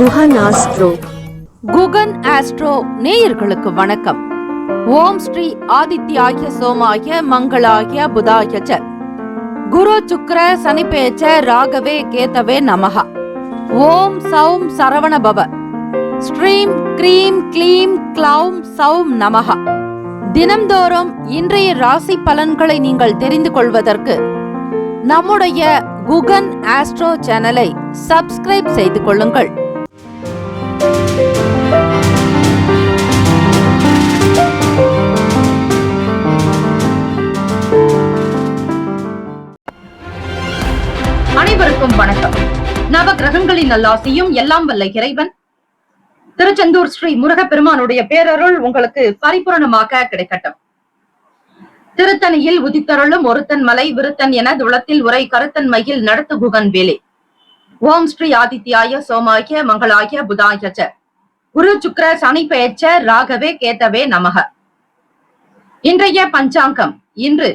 Guhan astro. Guhan astro நேயர்களுக்கு வணக்கம். ஓம் ஸ்ரீ ஆதித்யாய சோமாய மங்களாய புதாய ச குரு சுக்ர சனிபேச்ச ராகவே கேதவே நமஹ. ஓம் சௌம் சரவண பவ. ஸ்ரீம் க்ரீம் க்ளீம் க்ளௌம் சௌம் நமஹ. தினம்தோறும் இன்றைய ராசி பலன்களை நீங்கள் தெரிந்து கொள்வதற்கு நம்முடைய குகன் ஆஸ்ட்ரோ சேனலை சப்ஸ்கிரைப் செய்து கொள்ளுங்கள். அனைவருக்கும் வணக்கம். நவ கிரகங்களின் நல்லாசியும் எல்லாம் வல்ல இறைவன் திருச்செந்தூர் ஸ்ரீ முருகப்பெருமானுடைய பேரருள் உங்களுக்கு பரிபூரணமாக கிடைக்கட்டும். திருத்தணியில் உதித்தருளும் ஒருத்தன் மலை விருத்தன் என துளத்தில் உரை கருத்தன் மயில் நடத்து குகன் வேலே. ஓம் ஸ்ரீ ஆதித்யாய சோமாய மங்களாய புதாய ச குரு சுக்ர சனி பெயர்ச்ச ராகவே கேதவே நமக. இன்றைய பஞ்சாங்கம் இன்று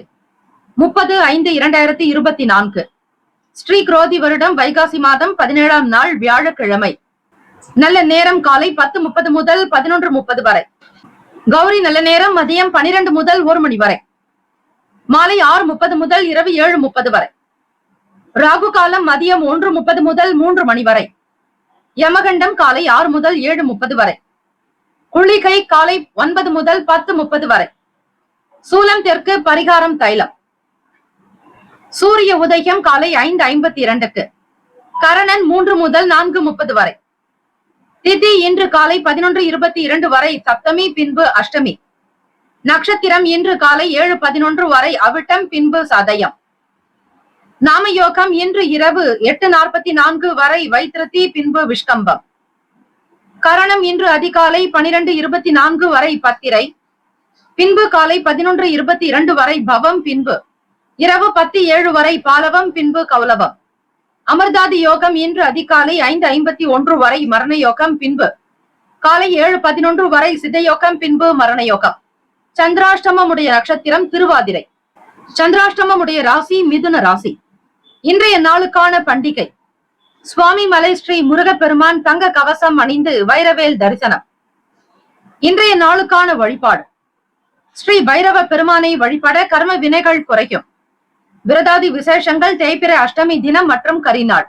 30/5/2024 ஸ்ரீ குரோதி வருடம் வைகாசி மாதம் 17ஆம் நாள் வியாழக்கிழமை. நல்ல நேரம் காலை 10:30 முதல் 11:30 வரை. கௌரி நல்ல நேரம் மதியம் 12 முதல் 1 மணி வரை. மாலை 6:30 முதல் இரவு 7:30 வரை. ராகு காலம் மதியம் 1:30 முதல் 3 மணி வரை. யமகண்டம் காலை 6 முதல் 7:30 வரை. குளிகை காலை 9 முதல் 10:30 வரை. சூலம் தெற்கு, பரிகாரம் தைலம். சூரிய உதயம் காலை 5:52. கரணன் 3 முதல் 4:30 வரை. திதி இன்று காலை 11:22 வரை சப்தமி, பின்பு அஷ்டமி. நட்சத்திரம் இன்று காலை 7:11 வரை அவிட்டம், பின்பு சதயம். நாமயோகம் இன்று இரவு 8:44 வரை வைத்திருதி, பின்பு விஷ்கம்பம். கரணம் இன்று அதிகாலை 12:24 வரை பத்திரை, பின்பு காலை 11:22 வரை பவம், பின்பு இரவு 10:07 வரை பாலவம், பின்பு கௌலவம். அமிர்தாதி யோகம் இன்று அதிகாலை 5:51 வரை மரண யோகம், பின்பு காலை 7:11 வரை சித்தயோகம், பின்பு மரண யோகம். சந்திராஷ்டமமுடைய நட்சத்திரம் திருவாதிரை. சந்திராஷ்டமமுடைய ராசி மிதுன ராசி. இன்றைய நாளுக்கான பண்டிகை சுவாமி மலை ஸ்ரீ முருகப்பெருமான் தங்க கவசம் அணிந்து வைரவேல் தரிசனம். இன்றைய நாளுக்கான வழிபாடு ஸ்ரீ பைரவ பெருமானை வழிபட கர்ம வினைகள் குறையும். விரதாதி விசேஷங்கள் தேய்பிறை அஷ்டமி தினம் மற்றும் கரிநாள்.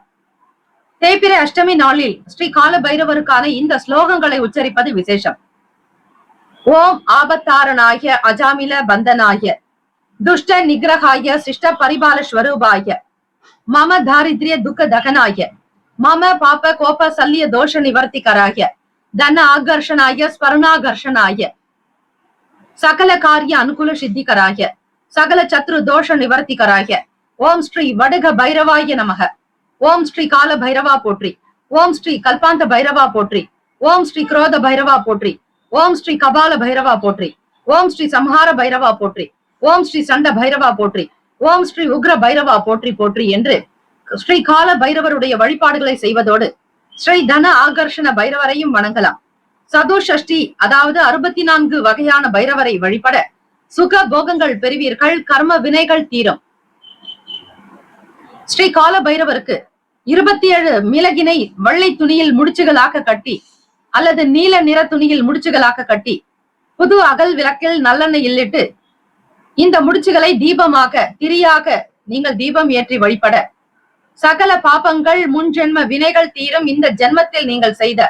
தேய்பிறை அஷ்டமி நாளில் ஸ்ரீ கால பைரவருக்கான இந்த ஸ்லோகங்களை உச்சரிப்பது விசேஷம். ஓம் ஆபத்தாரணாய அஜாமில பந்தனாய துஷ்ட நிகிரகாய சிஷ்ட பரிபால ஸ்வரூபாய மம தாரித்ரிய துக்க தகனாய மம பாப கோப சல்லிய தோஷ நிவர்த்திகராய தன ஆகர்ஷனாய ஸ்வர்ணாகர்ஷனாய சகல காரிய அனுகூல சித்திகராய சகல சத்ரு தோஷ நிவர்த்திகராய. ஓம் ஸ்ரீ வடுக பைரவாய நமக. ஓம் ஸ்ரீ கால பைரவா போற்றி. ஓம் ஸ்ரீ கல்பாந்த பைரவா போற்றி. ஓம் ஸ்ரீ குரோத பைரவா போற்றி. ஓம் ஸ்ரீ கபால பைரவா போற்றி. ஓம் ஸ்ரீ சம்ஹார பைரவா போற்றி. ஓம் ஸ்ரீ சண்ட பைரவா போற்றி. ஓம் ஸ்ரீ உக்ர பைரவா போற்றி போற்றி என்று ஸ்ரீ கால பைரவருடைய வழிபாடுகளை செய்வதோடு ஸ்ரீ தன ஆகர்ஷண பைரவரையும் வணங்கலாம். சதுர்ஷஷ்டி அதாவது 64 வகையான பைரவரை வழிபட சுக போகங்கள் பெறுவீர்கள், கர்ம வினைகள் தீரும். ஸ்ரீ கால பைரவருக்கு 27 மிளகினை வெள்ளை துணியில் முடிச்சுகளாக கட்டி அல்லது நீல நிற துணியில் முடிச்சுகளாக கட்டி புது அகல் விளக்கில் நல்லெண்ணெய் இல்லிட்டு இந்த முடிச்சுகளை தீபமாக திரியாக நீங்கள் தீபம் ஏற்றி வழிபட சகல பாபங்கள் முன் ஜென்ம வினைகள் தீரும். இந்த ஜென்மத்தில் நீங்கள் செய்த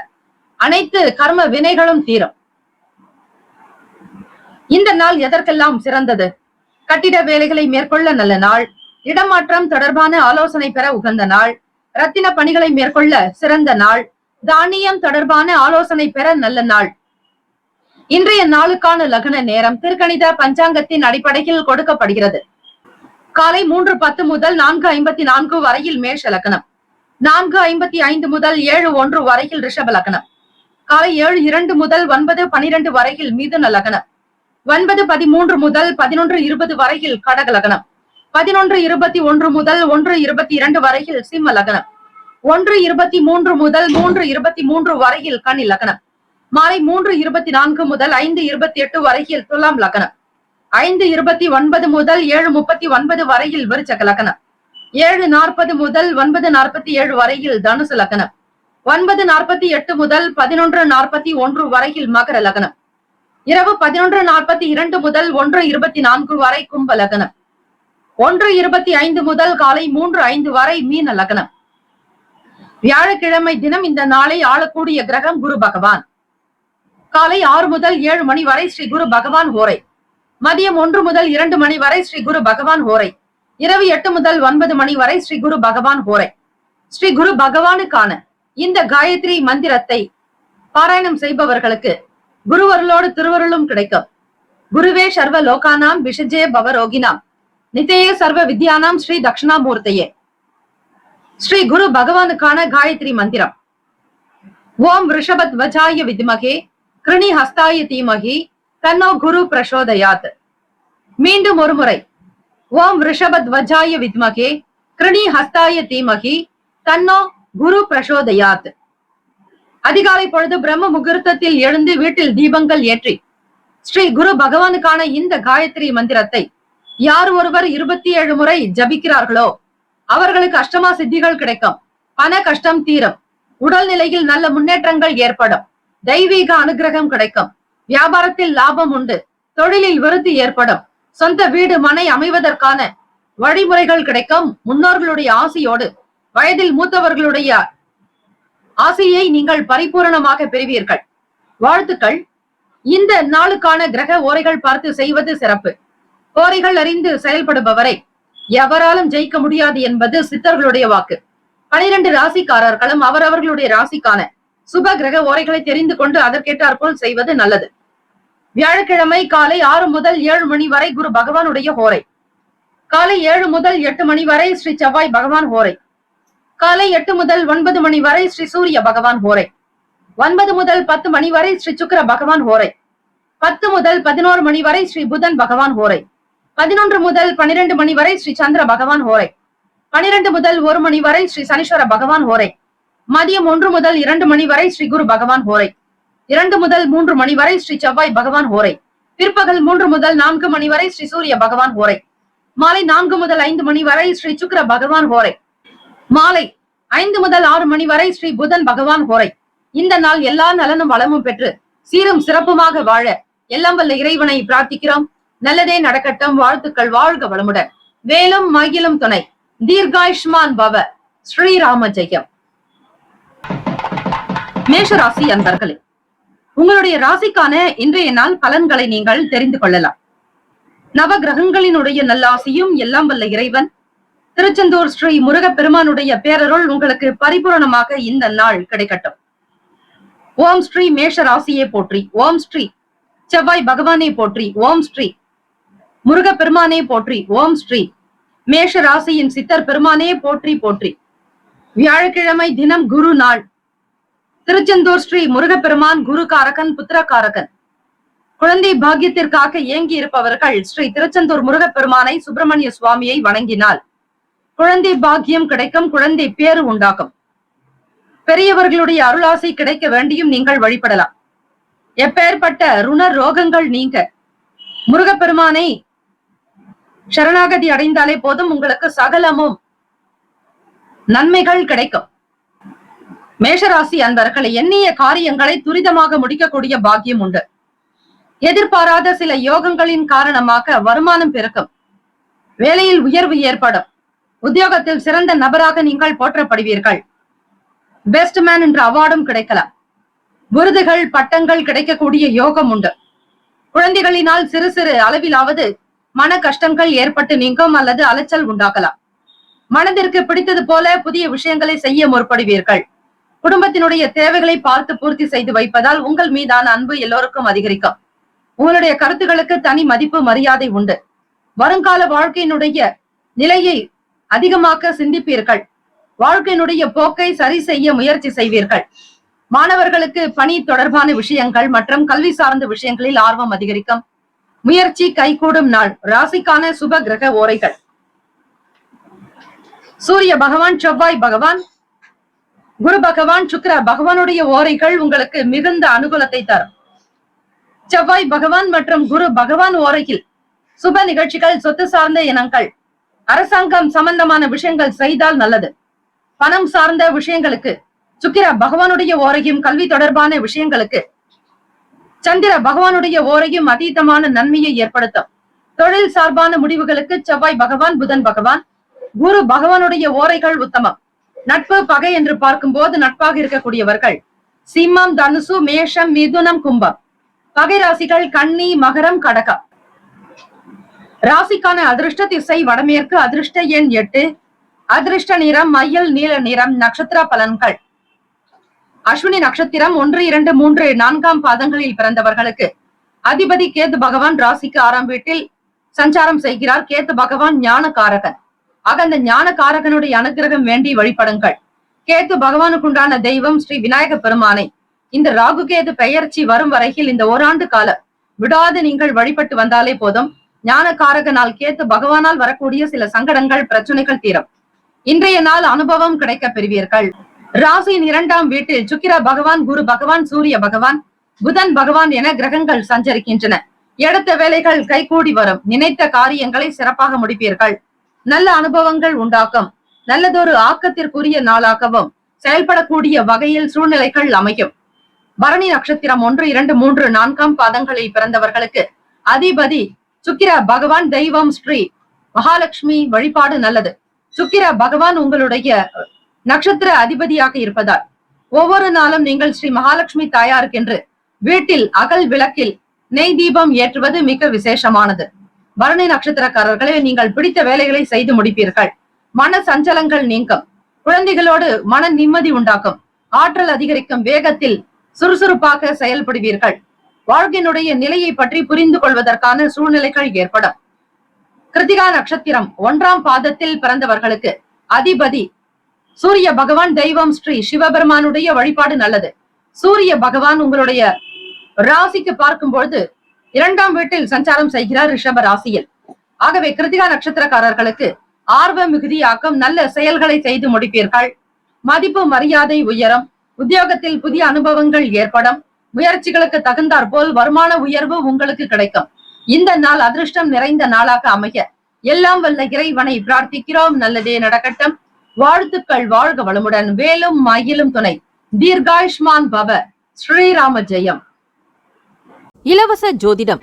அனைத்து கர்ம வினைகளும் தீரும். இந்த நாள் எதற்கெல்லாம் சிறந்தது? கட்டிட வேலைகளை மேற்கொள்ள நல்ல நாள். இடமாற்றம் தொடர்பான ஆலோசனை பெற உகந்த நாள். ரத்தின பணிகளை மேற்கொள்ள சிறந்த நாள். தானியம் தொடர்பான ஆலோசனை பெற நல்ல நாள். இன்றைய நாளுக்கான லக்ன நேரம் திருக்கணித பஞ்சாங்கத்தின் அடிப்படையில் கொடுக்கப்படுகிறது. காலை 3:10 முதல் 4:54 வரையில் மேஷ லக்னம். 4:55 முதல் 7:01 வரையில் ரிஷப லக்னம். காலை 7:02 முதல் 9:12 வரையில் மிதுன லக்னம். 9:13 முதல் 11:20 வரையில் கடக லக்னம். 11:21 முதல் 1:22 வரையில் சிம்ம லக்னம். 1:23 முதல் 3:23 வரையில் கன்னி லக்னம். மாலை 3:24 முதல் 5:28 வரையில் துலாம் லக்னம். 5:29 முதல் 7:39 வரையில் விருச்சக லக்னம். 7:40 முதல் 9:47 வரையில் தனுசு லக்னம். 9:48 முதல் 11:41 வரையில் மகர லக்னம். இரவு 11:42 முதல் 1:24 வரை கும்ப லக்னம். 1:25 முதல் காலை 3:05 வரை மீன லக்னம். வியாழக்கிழமை தினம் இந்த நாளை ஆளக்கூடிய கிரகம் குரு பகவான். காலை 6 முதல் 7 மணி வரை ஸ்ரீ குரு பகவான் ஹோரை. மதியம் 1 முதல் 2 மணி வரை ஸ்ரீ குரு பகவான் ஹோரை. இரவு 8 முதல் 9 மணி வரை ஸ்ரீ குரு பகவான் ஹோரை. ஸ்ரீ குரு பகவானுக்கான இந்த காயத்ரி மந்திரத்தை பாராயணம் செய்பவர்களுக்கு குருவருளோடு திருவருளும் கிடைக்கும். குருவே சர்வ லோகானாம் விஷஜே பவரோகினாம் நிதேய சர்வ வித்யானாம் ஸ்ரீ தட்சிணாமூர்த்தையே. ஸ்ரீ குரு பகவானுக்கான காயத்ரி மந்திரம். ஓம் ரிஷபத்வஜாய வித்மகே கிருணி ஹஸ்தாய தீமகி தன்னோ குரு பிரசோதயாத். மீண்டும் ஒரு முறை. ஓம் ரிஷபத்வஜாய வித்மகே கிருணி ஹஸ்தாய தீமகி தன்னோ குரு பிரசோதயாத். அதிகாலை பொழுது பிரம்ம முகூர்த்தத்தில் எழுந்து வீட்டில் தீபங்கள் ஏற்றி ஸ்ரீ குரு பகவானுக்கான இந்த காயத்ரி மந்திரத்தை யார் ஒருவர் 27 முறை ஜபிக்கிறார்களோ அவர்களுக்கு அஷ்டமா சித்திகள் கிடைக்கும். பண கஷ்டம் தீரும். உடல்நிலையில் நல்ல முன்னேற்றங்கள் ஏற்படும். தெய்வீக அனுகிரகம் கிடைக்கும். வியாபாரத்தில் லாபம் உண்டு. தொழிலில் விருத்தி ஏற்படும். சொந்த வீடு மனை அமைவதற்கான வழிமுறைகள் கிடைக்கும். முன்னோர்களுடைய ஆசையோடு வயதில் மூத்தவர்களுடைய ஆசையை நீங்கள் பரிபூரணமாக பெறுவீர்கள். வாழ்த்துக்கள். இந்த நாளுக்கான கிரக ஓரைகள் பார்த்து செய்வது சிறப்பு. ஓரைகள் அறிந்து செயல்படுபவரை எவராலும் ஜெயிக்க முடியாது என்பது சித்தர்களுடைய வாக்கு. 12 ராசிக்காரர்களும் அவரவர்களுடைய ராசிக்கான சுப கிரக ஓரைகளை தெரிந்து கொண்டு அதற்கேற்றாற்போல் செய்வது நல்லது. வியாழக்கிழமை காலை 6 முதல் 7 மணி வரை குரு பகவானுடைய ஹோரை. காலை 7 முதல் 8 மணி வரை ஸ்ரீ செவ்வாய் பகவான் ஹோரை. காலை 8 முதல் 9 மணி வரை ஸ்ரீ சூரிய பகவான் ஹோரை. 9 முதல் 10 மணி வரை ஸ்ரீ சுக்கிர பகவான் ஹோரை. 10 முதல் 11 மணி வரை ஸ்ரீ புதன் பகவான் ஹோரை. 11 முதல் 12 மணி வரை ஸ்ரீ சந்திர பகவான் ஹோரை. 12 முதல் 1 மணி வரை ஸ்ரீ சனீஸ்வர பகவான் ஹோரை. மதியம் 1 முதல் 2 மணி வரை ஸ்ரீ குரு பகவான் ஹோரை. 2 முதல் 3 மணி வரை ஸ்ரீ செவ்வாய் பகவான் ஹோரை. பிற்பகல் 3 முதல் 4 மணி வரை ஸ்ரீ சூரிய பகவான் ஹோரை. மாலை 4 முதல் 5 மணி வரை ஸ்ரீ சுக்கிர பகவான் ஹோரை. மாலை 5 முதல் 6 மணி வரை ஸ்ரீ புதன் பகவான் ஹோரை. இந்த நாள் எல்லா நலனும் வளமும் பெற்று சீரும் சிறப்புமாக வாழ எல்லாம் வல்ல இறைவனை பிரார்த்திக்கிறோம். நல்லதே நடக்கட்டும். வாழ்த்துக்கள். வாழ்க வளமுடன். வேலும் மகிழும் துணை. தீர்காயுஷ்மான் பவ. ஸ்ரீராம ஜெயம். மேஷராசி அன்பர்களே, உங்களுடைய ராசிக்கான இன்றைய நாள் பலன்களை நீங்கள் தெரிந்து கொள்ளலாம். நவ கிரகங்களினுடைய நல்லாசியும் எல்லாம் வல்ல இறைவன் திருச்செந்தூர் ஸ்ரீ முருகப்பெருமானுடைய பேரருள் உங்களுக்கு பரிபூரணமாக இந்த நாள் கிடைக்கட்டும். ஓம் ஸ்ரீ மேஷ ராசியை போற்றி. ஓம் ஸ்ரீ செவ்வாய் பகவானை போற்றி. ஓம் ஸ்ரீ முருகப்பெருமானே போற்றி. ஓம் ஸ்ரீ மேஷ ராசியின் சித்தர் பெருமானே போற்றி போற்றி. வியாழக்கிழமை தினம் குரு நாள். திருச்செந்தூர் ஸ்ரீ முருகப்பெருமான் குரு காரகன், புத்திரகாரகன். குழந்தை பாக்கியத்திற்காக ஏங்கி இருப்பவர்கள் ஸ்ரீ திருச்செந்தூர் முருகப்பெருமானை, சுப்பிரமணிய சுவாமியை வணங்கினால் குழந்தை பாக்கியம் கிடைக்கும். குழந்தை பேரு உண்டாகும். பெரியவர்களுடைய அருளாசை கிடைக்க வேண்டியும் நீங்கள் வழிபடலாம். எப்பேற்பட்ட ருண ரோகங்கள் நீங்க முருகப்பெருமானை சரணாகதி அடைந்தாலே போதும், உங்களுக்கு சகலமும் நன்மைகள் கிடைக்கும். மேஷராசி அன்பர்களை எண்ணிய காரியங்களை துரிதமாக முடிக்கக்கூடிய பாக்கியம் உண்டு. எதிர்பாராத சில யோகங்களின் காரணமாக வருமானம் பெருக்கும். வேலையில் உயர்வு ஏற்படும். உத்தியோகத்தில் சிறந்த நபராக நீங்கள் போற்றப்படுவீர்கள். பெஸ்ட் மேன் என்ற அவார்டும் கிடைக்கலாம். விருதுகள், பட்டங்கள் கிடைக்கக்கூடிய யோகம் உண்டு. குழந்தைகளினால் சிறு சிறு அளவிலாவது மன கஷ்டங்கள் ஏற்பட்டு நீங்கும் அல்லது அலைச்சல் உண்டாகலாம். மனதிற்கு பிடித்தது போல புதிய விஷயங்களை செய்ய முற்படுவீர்கள். குடும்பத்தினுடைய தேவைகளை பார்த்து பூர்த்தி செய்து வைப்பதால் உங்கள் மீதான அன்பு எல்லோருக்கும் அதிகரிக்கும். உங்களுடைய கருத்துக்களுக்கு தனி மதிப்பு, மரியாதை உண்டு. வருங்கால வாழ்க்கையினுடைய நிலையை அதிகமாக சிந்திப்பீர்கள். வாழ்க்கையினுடைய போக்கை சரி செய்ய முயற்சி செய்வீர்கள். மாணவர்களுக்கு பணி தொடர்பான விஷயங்கள் மற்றும் கல்வி சார்ந்த விஷயங்களில் ஆர்வம் அதிகரிக்கும். முயற்சி கைகூடும் நாள். ராசிக்கான சுப கிரக ஓரைகள். சூரிய பகவான், செவ்வாய் பகவான், குரு பகவான், சுக்கிர பகவானுடைய ஓரைகள் உங்களுக்கு மிகுந்த அனுகூலத்தை தரும். செவ்வாய் பகவான் மற்றும் குரு பகவான் ஓரையில் சுப நிகழ்ச்சிகள், சொத்து சார்ந்த இனங்கள், அரசாங்கம் சம்பந்தமான விஷயங்கள் செய்தால் நல்லது. பணம் சார்ந்த விஷயங்களுக்கு சுக்கிர பகவானுடைய ஓரையும் கல்வி தொடர்பான விஷயங்களுக்கு சந்திர பகவானுடைய ஓரையும் அதீதமான நன்மையை ஏற்படுத்தும். தொழில் சார்பான முடிவுகளுக்கு செவ்வாய் பகவான், புதன் பகவான், குரு பகவானுடைய ஓரைகள் உத்தமம். நட்பு பகை என்று பார்க்கும் போது நட்பாக இருக்கக்கூடியவர்கள் சிம்மம், தனுசு, மேஷம், மிதுனம், கும்பம். பகை ராசிகள் கன்னி, மகரம், கடகம். ராசிக்கான அதிர்ஷ்ட திசை வடமேற்கு, அதிர்ஷ்ட எண் 8, அதிர்ஷ்ட நிறம் மயில் நீல நிறம். நட்சத்திர பலன்கள். அஸ்வினி நட்சத்திரம் 1, 2, 3, 4 பாதங்களில் பிறந்தவர்களுக்கு அதிபதி கேத்து பகவான் ராசிக்கு 6ஆம் வீட்டில் சஞ்சாரம் செய்கிறார். கேத்து பகவான் ஞான காரகன். ஆக அந்த ஞான காரகனுடைய அனுகிரகம் வேண்டி வழிபடுங்கள். கேத்து பகவானுக்குண்டான தெய்வம் ஸ்ரீ விநாயக பெருமானை இந்த ராகு கேது பெயர்ச்சி வரும் வரையில் இந்த ஓராண்டு காலம் விடாது நீங்கள் வழிபட்டு வந்தாலே போதும். ஞான காரகனால் கேத்து பகவானால் வரக்கூடிய சில சங்கடங்கள், பிரச்சனைகள் தீரும். இன்றைய நாள் அனுபவம் கிடைக்க பெறுவீர்கள். ராசியின் 2ஆம் வீட்டில் சுக்கிர பகவான், குரு பகவான், சூரிய பகவான், புதன் பகவான் என கிரகங்கள் சஞ்சரிக்கின்றன. எடுத்த வேலைகள் கைகூடி வரும். நினைத்த காரியங்களை சிறப்பாக முடிப்பீர்கள். நல்ல அனுபவங்கள் உண்டாக்கும். நல்லதொரு ஆக்கத்திற்குரிய நாளாகவும் செயல்படக்கூடிய வகையில் சூழ்நிலைகள் அமையும். பரணி நட்சத்திரம் 1, 2, 3, 4 பாதங்களில் பிறந்தவர்களுக்கு அதிபதி சுக்கிர பகவான் தெய்வம் ஸ்ரீ மகாலட்சுமி வழிபாடு நல்லது. சுக்கிர பகவான் உங்களுடைய நட்சத்திர அதிபதியாக இருப்பதால் ஒவ்வொரு நாளும் நீங்கள் ஸ்ரீ மகாலட்சுமி தாயாருக்கென்று வீட்டில் அகல் விளக்கில் நெய் தீபம் ஏற்றுவது மிக விசேஷமானது. பரணி நட்சத்திரக்காரர்களே, நீங்கள் பிடித்த வேலைகளை செய்து முடிப்பீர்கள். மன சஞ்சலங்கள் நீங்கும். குழந்தைகளோடு மன நிம்மதி உண்டாக்கும். ஆற்றல் அதிகரிக்கும். வேகத்தில் சுறுசுறுப்பாக செயல்படுவீர்கள். வாழ்க்கையினுடைய நிலையை பற்றி புரிந்து கொள்வதற்கான சூழ்நிலைகள் ஏற்படும். கிருத்திகா நட்சத்திரம் 1ஆம் பாதத்தில் பிறந்தவர்களுக்கு அதிபதி சூரிய பகவான் தெய்வம் ஸ்ரீ சிவபெருமானுடைய வழிபாடு நல்லது. சூரிய பகவான் உங்களுடைய ராசிக்கு பார்க்கும் பொழுது 2ஆம் வீட்டில் சஞ்சாரம் செய்கிறார் ரிஷப ராசியில். ஆகவே கிருத்திகா நட்சத்திரக்காரர்களுக்கு ஆர்வ மிகுதியாக்கும். நல்ல செயல்களை செய்து முடிப்பீர்கள். மதிப்பு மரியாதை உயரும். உத்தியோகத்தில் புதிய அனுபவங்கள் ஏற்படும். முயற்சிகளுக்கு தகுந்தாற் போல் வருமான உயர்வு உங்களுக்கு கிடைக்கும். இந்த நாள் அதிர்ஷ்டம் நிறைந்த நாளாக அமைய எல்லாம் வல்ல இறைவனை பிரார்த்திக்கிறோம். நல்லதே நடக்கட்டும். வாழ்த்துக்கள். வாழ்க வளமுடன். வேலும் மயிலும் துணை. தீர்காயுஷ்மான் பவ. ஸ்ரீராம ஜெயம். இலவச ஜோதிடம்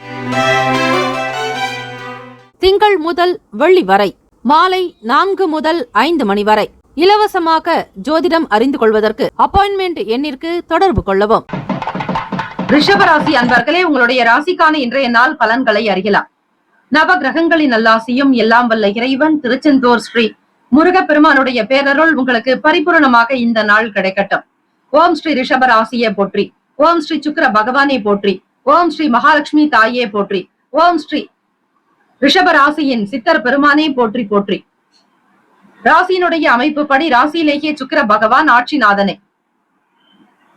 திங்கள் முதல் வெள்ளி வரை மாலை 4 முதல் 5 மணி வரை இலவசமாக ஜோதிடம் அறிந்து கொள்வதற்கு அப்பாயின்மெண்ட் எண்ணிற்கு தொடர்பு கொள்ளவும். ரிஷபராசி அன்பர்களே, உங்களுடைய ராசிக்கான இன்றைய நாள் பலன்களை அறியலாம். நவ கிரகங்களின் நல்லாசியும் எல்லாம் வல்ல இறைவன் திருச்செந்தூர் ஸ்ரீ முருகப்பெருமானுடைய பேரருள் உங்களுக்கு பரிபூர்ணமாக இந்த நாள் கிடைக்கட்டும். ஓம் ஸ்ரீ ரிஷபராசியே போற்றி. ஓம் ஸ்ரீ சுக்கிர பகவானே போற்றி. ஓம் ஸ்ரீ மகாலட்சுமி தாயே போற்றி. ஓம் ஸ்ரீ ரிஷபராசியின் சித்தர் பெருமானே போற்றி போற்றி. ராசியினுடைய அமைப்பு படி ராசியிலேயே சுக்கிர பகவான் ஆட்சிநாதனே.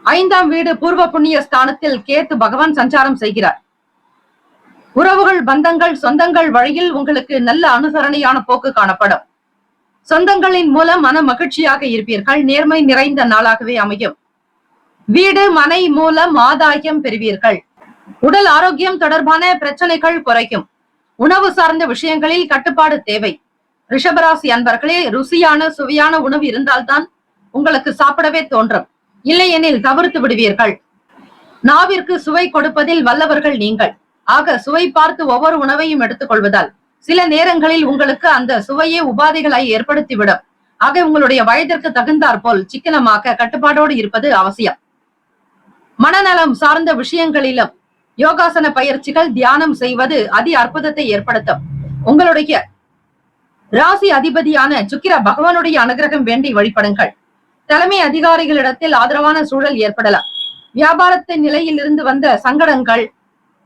5ஆம் வீடு பூர்வ புண்ணிய ஸ்தானத்தில் கேத்து பகவான் சஞ்சாரம் செய்கிறார். உறவுகள், பந்தங்கள், சொந்தங்கள் வழியில் உங்களுக்கு நல்ல அனுசரணையான போக்கு காணப்படும். சொந்தங்களின் மூலம் மன மகிழ்ச்சியாக இருப்பீர்கள். நேர்மை நிறைந்த நாளாகவே அமையும். வீடு மனை மூலம் ஆதாயம் பெறுவீர்கள். உடல் ஆரோக்கியம் தொடர்பான பிரச்சனைகள் குறைக்கும். உணவு சார்ந்த விஷயங்களில் கட்டுப்பாடு தேவை. ரிஷபராசி அன்பர்களே, ருசியான சுவையான உணவு இருந்தால்தான் உங்களுக்கு சாப்பிடவே தோன்றும். இல்லையெனில் தவிர்த்து விடுவீர்கள். நாவிற்கு சுவை கொடுப்பதில் வல்லவர்கள் நீங்கள். ஆக சுவை பார்த்து ஒவ்வொரு உணவையும் எடுத்துக் கொள்வதால் சில நேரங்களில் உங்களுக்கு அந்த சுவையே உபாதைகளை ஏற்படுத்திவிடும். ஆக உங்களுடைய வயதிற்கு தகுந்தாற் போல் சிக்கனமாக கட்டுப்பாடோடு இருப்பது அவசியம். மனநலம் சார்ந்த விஷயங்களிலும் யோகாசன பயிற்சிகள், தியானம் செய்வது அதி அற்புதத்தை ஏற்படுத்தும். உங்களுடைய ராசி அதிபதியான சுக்கிர பகவானுடைய அனுகிரகம் வேண்டி வழிபடுங்கள். தலைமை அதிகாரிகளிடத்தில் ஆதரவான சூழல் ஏற்படலாம். வியாபாரத்தின் நிலையில் இருந்து வந்த சங்கடங்கள்,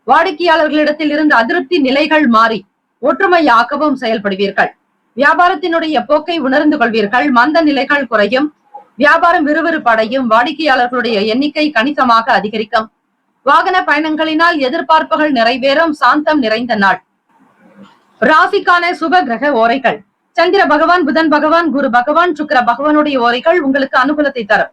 வாடிக்கையாளர்களிடத்தில் இருந்து அதிருப்தி நிலைகள் மாறி ஒற்றுமையாகவும் செயல்படுவீர்கள். வியாபாரத்தினுடைய போக்கை உணர்ந்து கொள்வீர்கள். மந்த நிலைகள் குறையும். வியாபாரம் விறுவிறுப்படையும். வாடிக்கையாளர்களுடைய எண்ணிக்கை கணிசமாக அதிகரிக்கும். வாகன பயணங்களினால் எதிர்பார்ப்புகள் நிறைவேறும். சாந்தம் நிறைந்த நாள். ராசிக்கான சுப கிரக ஓரைகள். சந்திர பகவான், புதன் பகவான், குரு பகவான், சுக்கிர பகவானுடைய ஓரைகள் உங்களுக்கு அனுகூலத்தை தரும்.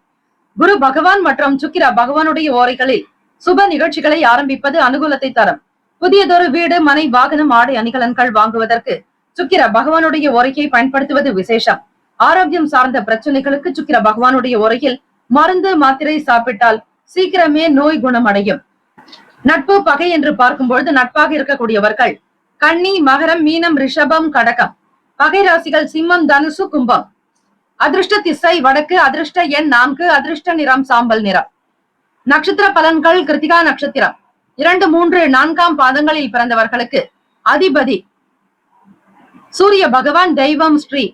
குரு பகவான் மற்றும் சுக்கிர பகவானுடைய ஓரைகளில் சுப நிகழ்ச்சிகளை ஆரம்பிப்பது அனுகூலத்தை தரும். புதியதொரு வீடு, மனை, வாகனம், ஆடை, அணிகலன்கள் வாங்குவதற்கு சுக்கிர பகவானுடைய ஓரையை பயன்படுத்துவது விசேஷம். ஆரோக்கியம் சார்ந்த பிரச்சனைகளுக்கு சுக்கிர பகவானுடைய ஓரையில் மருந்து மாத்திரை சாப்பிட்டால் சீக்கிரமே நோய் குணமடையும். நட்பு பகை என்று பார்க்கும்பொழுது நட்பாக இருக்கக்கூடியவர்கள் கன்னி, மகரம், மீனம், ரிஷபம், கடகம். பகை ராசிகள் சிம்மம், தனுசு, கும்பம். அதிர்ஷ்ட திசை வடக்கு. அதிர்ஷ்ட எண் 4. அதிர்ஷ்ட நிறம் சாம்பல் நிறம். நட்சத்திர பலன்கள். கிருத்திகா நட்சத்திரம் 2, 3, 4ஆம் பாதங்களில் பிறந்தவர்களுக்கு அதிபதி சூரிய பகவான். தெய்வம் ஸ்ரீ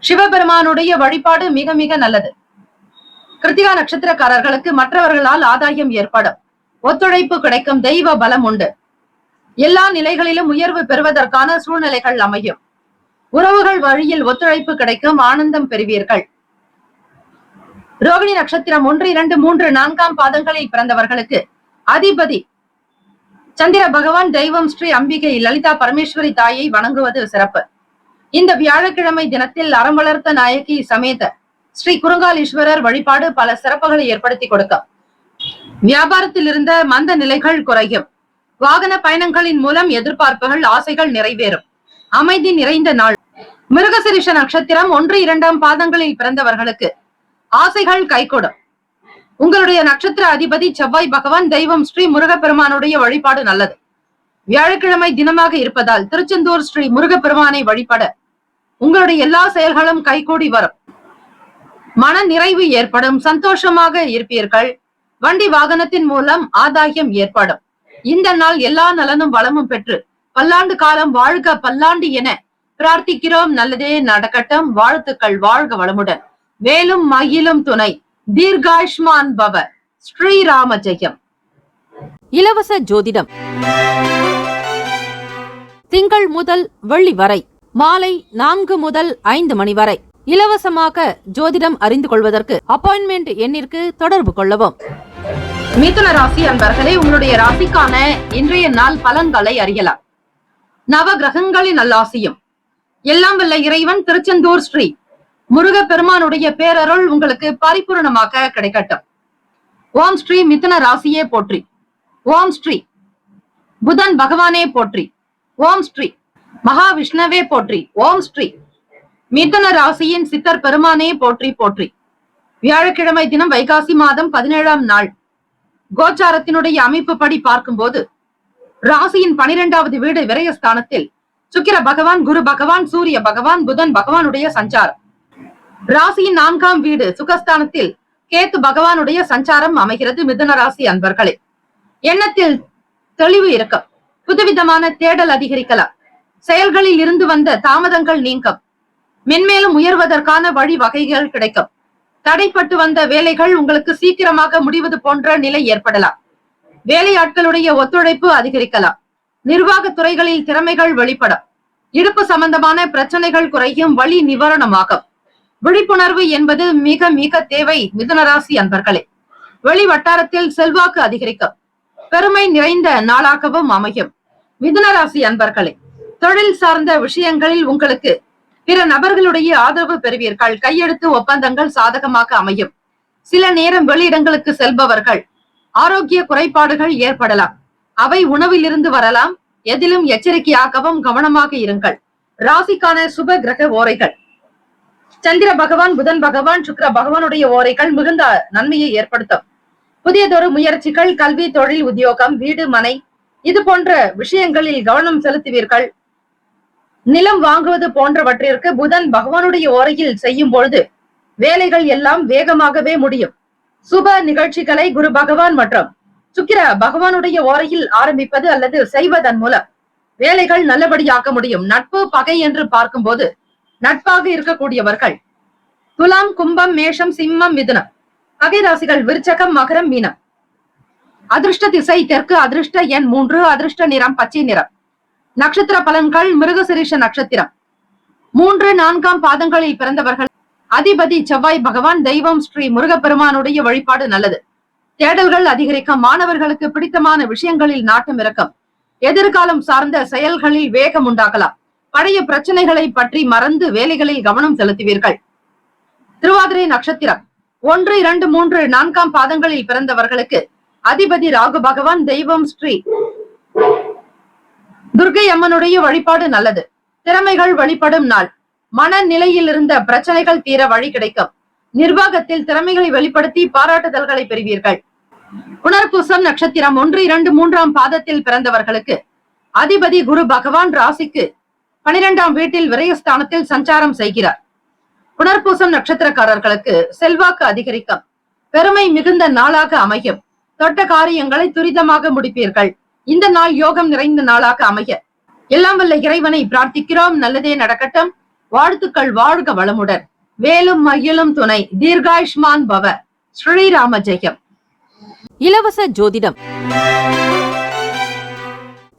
சிவபெருமானுடைய வழிபாடு மிக மிக நல்லது. கிருத்திகா நட்சத்திரக்காரர்களுக்கு மற்றவர்களால் ஆதாயம் ஏற்படும், ஒத்துழைப்பு கிடைக்கும், தெய்வ பலம் உண்டு. எல்லா நிலைகளிலும் உயர்வு பெறுவதற்கான சூழ்நிலைகள் அமையும். உறவுகள் வழியில் ஒத்துழைப்பு கிடைக்கும், ஆனந்தம் பெறுவீர்கள். ரோகிணி நட்சத்திரம் 1, 2, 3, 4ஆம் பாதங்களில் பிறந்தவர்களுக்கு அதிபதி சந்திர பகவான். தெய்வம் ஸ்ரீ அம்பிகை லலிதா பரமேஸ்வரி தாயை வணங்குவது சிறப்பு. இந்த வியாழக்கிழமை தினத்தில் அறம் வளர்த்த நாயகி சமேத ஸ்ரீ குறுங்காலீஸ்வரர் வழிபாடு பல சிறப்புகளை ஏற்படுத்தி கொடுக்கும். வியாபாரத்தில் இருந்த மந்த நிலைகள் குறையும். வாகன பயணங்களின் மூலம் எதிர்பார்ப்புகள், ஆசைகள் நிறைவேறும். அமைதி நிறைந்த நாள். மிருகசிரிஷ நட்சத்திரம் 1, 2ஆம் பாதங்களில் பிறந்தவர்களுக்கு ஆசைகள் கைகூடும். உங்களுடைய நட்சத்திர அதிபதி செவ்வாய் பகவான். தெய்வம் ஸ்ரீ முருகப்பெருமானுடைய வழிபாடு நல்லது. வியாழக்கிழமை தினமாக இருப்பதால் திருச்செந்தூர் ஸ்ரீ முருகப்பெருமானை வழிபட உங்களுடைய எல்லா செயல்களும் கைகூடி வரும். மன நிறைவு ஏற்படும், சந்தோஷமாக இருப்பீர்கள். வண்டி வாகனத்தின் மூலம் ஆதாயம் ஏற்படும். இந்த நாள் எல்லா நலனும் வளமும் பெற்று பல்லாண்டு காலம் வாழ்க பல்லாண்டு என பிரார்த்திக்கிறோம். நல்லதே நடக்கட்டும். வாழ்த்துக்கள். வாழ்க வளமுடன். வேலும் மகிழும் துணை. தீர்காயுஷ்மான் பவ. ஸ்ரீராம ஜெயம். இலவச ஜோதிடம் திங்கள் முதல் வெள்ளி வரை மாலை 4 முதல் 5 மணி வரை இலவசமாக ஜோதிடம் அறிந்து கொள்வதற்கு அப்பாயின்மெண்ட் எண்ணிற்கு தொடர்பு கொள்ளவும். மிதுன ராசி அன்பர்களே, உங்களுடைய ராசிக்கான இன்றைய நாள் பலன்களை அறியலாம். நவ கிரகங்களின் நல்லாசியும் எல்லாம் வல்ல இறைவன் திருச்செந்தூர் ஸ்ரீ முருகப்பெருமானுடைய பேரருள் உங்களுக்கு பரிபூர்ணமாக கிடைக்கட்டும். ஓம் ஸ்ரீ மிதுன ராசியே போற்றி. ஓம் ஸ்ரீ புதன் பகவானே போற்றி. ஓம் ஸ்ரீ மகாவிஷ்ணவே போற்றி. ஓம் ஸ்ரீ மிதுன ராசியின் சித்தர் பெருமானே போற்றி போற்றி. வியாழக்கிழமை தினம் வைகாசி மாதம் 17ஆம் நாள். கோச்சாரத்தினுடைய அமைப்பு படி பார்க்கும்போது ராசியின் 12வது வீடு விரயஸ்தானத்தில் சுக்கிர பகவான், குரு பகவான், சூரிய பகவான், புதன் பகவானுடைய சஞ்சாரம். ராசியின் 4ஆம் வீடு சுகஸ்தானத்தில் கேத்து பகவானுடைய சஞ்சாரம் அமைகிறது. மிதுன ராசி அன்பர்களே, எண்ணத்தில் தெளிவு இருக்கும். புதுவிதமான தேடல் அதிகரிக்கலாம். செயல்களில் இருந்து வந்த தாமதங்கள் நீங்கும். மென்மேலும் உயர்வதற்கான வழி வகைகள் கிடைக்கும். தடைப்பட்டு வந்த வேலைகள் உங்களுக்கு சீக்கிரமாக முடிவது போன்ற நிலை ஏற்படலாம். வேலையாட்களுடைய ஒத்துழைப்பு அதிகரிக்கலாம். நிர்வாக துறைகளில் திறமைகள் வெளிப்படும். இடுப்பு சம்பந்தமான பிரச்சனைகள் குறையும், வழி நிவாரணமாகும். விழிப்புணர்வு என்பது மிக மிக தேவை. மிதுனராசி அன்பர்களே, வெளி வட்டாரத்தில் செல்வாக்கு அதிகரிக்கும். பெருமை நிறைந்த நாளாகவும் அமையும். மிதுனராசி அன்பர்களே, தொழில் சார்ந்த விஷயங்களில் உங்களுக்கு பிற நபர்களுடைய ஆதரவு பெறுவீர்கள். கையெழுத்து ஒப்பந்தங்கள் சாதகமாக அமையும். சில நேரம் வெளியிடங்களுக்கு செல்பவர்கள் ஆரோக்கிய குறைபாடுகள் ஏற்படலாம். அவை உணவிலிருந்து வரலாம். எதிலும் எச்சரிக்கையாகவும் கவனமாக இருங்கள். ராசிக்கான சுப கிரக ஓரைகள். சந்திர பகவான், புதன் பகவான், சுக்கிர பகவானுடைய ஓரைகள் மிகுந்த நன்மையை ஏற்படுத்தும். புதியதொரு முயற்சிகள், கல்வி, தொழில், உத்தியோகம், வீடு, மனை இது போன்ற விஷயங்களில் கவனம் செலுத்துவீர்கள். நிலம் வாங்குவது போன்றவற்றிற்கு புதன் பகவானுடைய ஓரையில் செய்யும் பொழுது வேலைகள் எல்லாம் வேகமாகவே முடியும். சுப நிகழ்ச்சிகளை குரு பகவான் மற்றும் சுக்கிர பகவானுடைய ஓரையில் ஆரம்பிப்பது அல்லது செய்வதன் மூலம் வேலைகள் நல்லபடியாக முடியும். நட்பு பகை என்று பார்க்கும்போது நட்பாக இருக்கக்கூடியவர்கள் துலாம், கும்பம், மேஷம், சிம்மம், மிதுனம். பகை ராசிகள் விருச்சகம், மகரம், மீனம். அதிர்ஷ்ட திசை தெற்கு. அதிர்ஷ்ட எண் 3. அதிர்ஷ்ட நிறம் பச்சை நிறம். நட்சத்திர பலன்கள். மிருகசிரீஷ நட்சத்திரம் 3, 4ஆம் பாதங்களில் பிறந்தவர்கள் அதிபதி செவ்வாய் பகவான். தெய்வம் ஸ்ரீ முருகப்பெருமானுடைய வழிபாடு நல்லது. தேடல்கள் அதிகரிக்கும். மாணவர்களுக்கு பிடித்தமான விஷயங்களில் நாட்டம் இருக்கும். எதிர்காலம் சார்ந்த செயல்களில் வேகம் உண்டாகலாம். பழைய பிரச்சனைகளை பற்றி மறந்து வேலைகளில் கவனம் செலுத்துவீர்கள். திருவாதிரை நட்சத்திரம் 1, 2, 3, 4ஆம் பாதங்களில் பிறந்தவர்களுக்கு அதிபதி ராகு பகவான். தெய்வம் ஸ்ரீ துர்க்கை அம்மனுடைய வழிபாடு நல்லது. திறமைகள் வெளிப்படும் நாள். மனநிலையில் இருந்த பிரச்சனைகள் தீர வழி கிடைக்கும். நிர்வாகத்தில் திறமைகளை வெளிப்படுத்தி பாராட்டுதல்களை பெறுவீர்கள். புனர்பூசம் நட்சத்திரம் 1, 2, 3ஆம் பாதத்தில் பிறந்தவர்களுக்கு அதிபதி குரு பகவான் ராசிக்கு 12ஆம் வீட்டில் விரயஸ்தானத்தில் சஞ்சாரம் செய்கிறார். புனர்பூசம் நட்சத்திரக்காரர்களுக்கு செல்வாக்கு அதிகரிக்கும், பெருமை மிகுந்த நாளாக அமையும். தொட்ட காரியங்களை துரிதமாக முடிப்பீர்கள். இந்த நாள் யோகம் நிறைந்த நாளாக அமைய எல்லாம் வல்ல இறைவனை பிரார்த்திக்கிறோம். நல்லதே நடக்கட்டும். வாழ்த்துக்கள். வாழ்க வளமுடன். வேலும் மயிலும் துணை. தீர்காயுஷ்மான் பவ. ஸ்ரீராம ஜெயம். இலவச ஜோதிடம்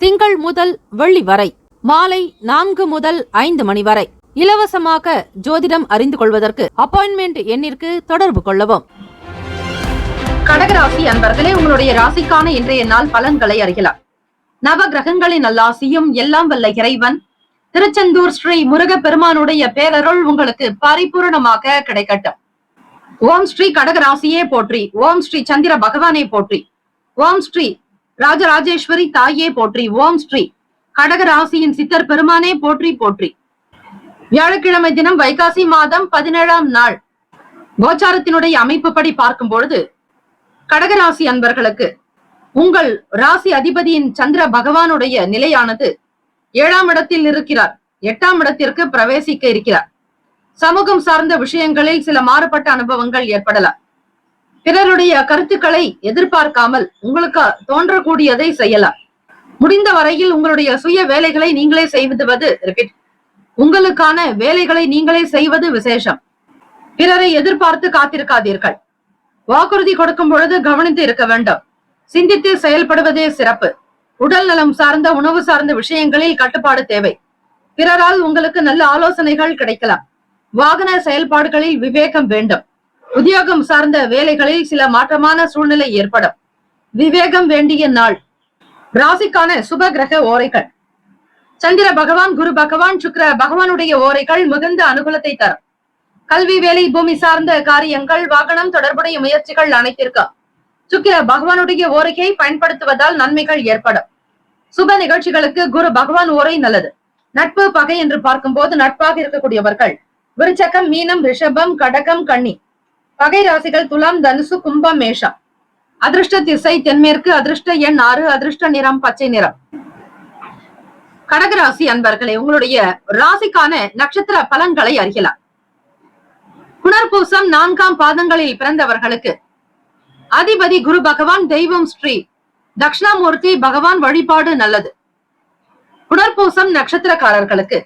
திங்கள் முதல் வெள்ளி வரை மாலை 4 முதல் 5 மணி வரை இலவசமாக ஜோதிடம் அறிந்து கொள்வதற்கு அப்பாயின்மெண்ட் எண்ணிற்கு தொடர்பு கொள்ளவும். கடகராசி அன்பர்களே, உங்களுடைய ராசிக்கான இன்றைய நாள் பலன்களை அறியலாம். நவ கிரகங்களின் நல்லாசியும் எல்லாம் வல்ல இறைவன் திருச்செந்தூர் ஸ்ரீ முருக பெருமானுடைய பேரருள் உங்களுக்கு பரிபூர்ணமாக கிடைக்கட்டும். ஓம் ஸ்ரீ கடகராசியே போற்றி. ஓம் ஸ்ரீ சந்திர பகவானே போற்றி. ஓம் ஸ்ரீ ராஜராஜேஸ்வரி தாயே போற்றி. ஓம் ஸ்ரீ கடகராசியின் சித்தர் பெருமானே போற்றி போற்றி. வியாழக்கிழமை தினம் வைகாசி மாதம் 17ஆம் நாள் கோச்சாரத்தினுடைய அமைப்புப்படி பார்க்கும் பொழுது கடகராசி அன்பர்களுக்கு உங்கள் ராசி அதிபதியின் சந்திர பகவானுடைய நிலையானது 7ஆம் இடத்தில் இருக்கிறார். 8ஆம் இடத்திற்கு பிரவேசிக்க இருக்கிறார். சமூகம் சார்ந்த விஷயங்களில் சில மாறுபட்ட அனுபவங்கள் ஏற்படலாம். பிறருடைய கருத்துக்களை எதிர்பார்க்காமல் உங்களுக்கு தோன்றக்கூடியதை செய்யலாம். முடிந்த வரையில் உங்களுடைய சுய வேலைகளை நீங்களே செய்வது உங்களுக்கான வேலைகளை நீங்களே செய்வது விசேஷம். பிறரை எதிர்பார்த்து காத்திருக்காதீர்கள். வாக்குறுதி கொடுக்கும் பொழுது கவனித்து இருக்க வேண்டும். சிந்தித்து செயல்படுவதே சிறப்பு. உடல் நலம் சார்ந்த உணவு சார்ந்த விஷயங்களில் கட்டுப்பாடு தேவை. பிறரால் உங்களுக்கு நல்ல ஆலோசனைகள் கிடைக்கலாம். வாகன செயல்பாடுகளில் விவேகம் வேண்டும். உத்தியோகம் சார்ந்த வேலைகளில் சில மாற்றமான சூழ்நிலை ஏற்படும். விவேகம் வேண்டிய நாள். ராசிக்கான சுப கிரக ஓரைகள். சந்திர பகவான், குரு பகவான், சுக்கிர பகவானுடைய ஓரைகள் மிகுந்த அனுகூலத்தை தரும். கல்வி, வேலை, பூமி சார்ந்த காரியங்கள், வாகனம் தொடர்புடைய முயற்சிகள் அனைத்திற்கும் சுக்கிர பகவானுடைய ஓரையை பயன்படுத்துவதால் நன்மைகள் ஏற்படும். சுப நிகழ்ச்சிகளுக்கு குரு பகவான் ஓரை நல்லது. நட்பு, பகை என்று பார்க்கும் போது நட்பாக இருக்கக்கூடியவர்கள் விருச்சகம், மீனம், ரிஷபம், கடகம், கன்னி. பகை ராசிகள் துலாம், தனுசு, கும்பம், மேஷம். அதிர்ஷ்ட திசை தென்மேற்கு. அதிர்ஷ்ட எண் 6. அதிர்ஷ்ட நிறம் பச்சை நிறம். கடகராசி அன்பர்களே, உங்களுடைய ராசிக்கான நட்சத்திர பலன்களை அறியலாம். புனர்பூசம் 4ஆம் பாதங்களில் பிறந்தவர்களுக்கு அதிபதி குரு பகவான், தெய்வம் ஸ்ரீ தட்சிணாமூர்த்தி பகவான் வழிபாடு நல்லது. புனர்பூசம் நட்சத்திரக்காரர்களுக்கு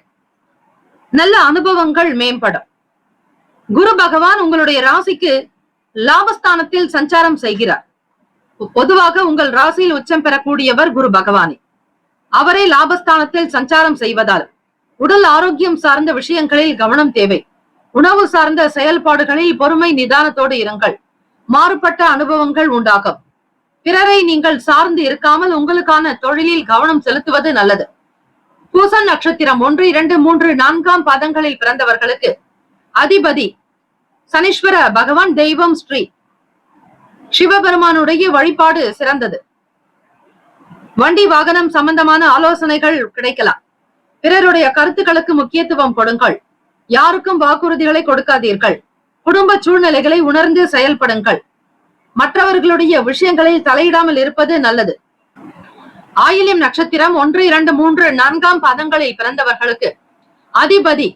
நல்ல அனுபவங்கள் மேம்படும். குரு பகவான் உங்களுடைய ராசிக்கு லாபஸ்தானத்தில் சஞ்சாரம் செய்கிறார். பொதுவாக உங்கள் ராசியில் உச்சம் பெறக்கூடியவர் குரு பகவானே. அவரே லாபஸ்தானத்தில் சஞ்சாரம் செய்வதால் உடல் ஆரோக்கியம் சார்ந்த விஷயங்களில் கவனம் தேவை. உணவு சார்ந்த செயல்பாடுகளில் பொறுமை நிதானத்தோடு இருங்கள். மாறுபட்ட அனுபவங்கள் உண்டாகும். பிறரை நீங்கள் சார்ந்து இருக்காமல் உங்களுக்கான தொழிலில் கவனம் செலுத்துவது நல்லது. பூசம் நட்சத்திரம் 1, 2, 3, 4ஆம் பாதங்களில் பிறந்தவர்களுக்கு அதிபதி சனீஸ்வர பகவான், தெய்வம் ஸ்ரீ சிவபெருமானுடைய வழிபாடு சிறந்தது. வண்டி வாகனம் சம்பந்தமான ஆலோசனைகள் கிடைக்கலாம். பிறருடைய கருத்துக்களுக்கு முக்கியத்துவம் கொடுங்கள். யாருக்கும் வாக்குறுதிகளை கொடுக்காதீர்கள். குடும்ப சூழ்நிலைகளை உணர்ந்து செயல்படுங்கள். மற்றவர்களுடைய விஷயங்களில் தலையிடாமல் இருப்பது நல்லது. ஆயில்யம் நட்சத்திரம் 1, 2, 3, 4ஆம் பாதங்களில் பிறந்தவர்களுக்கு அதிபதி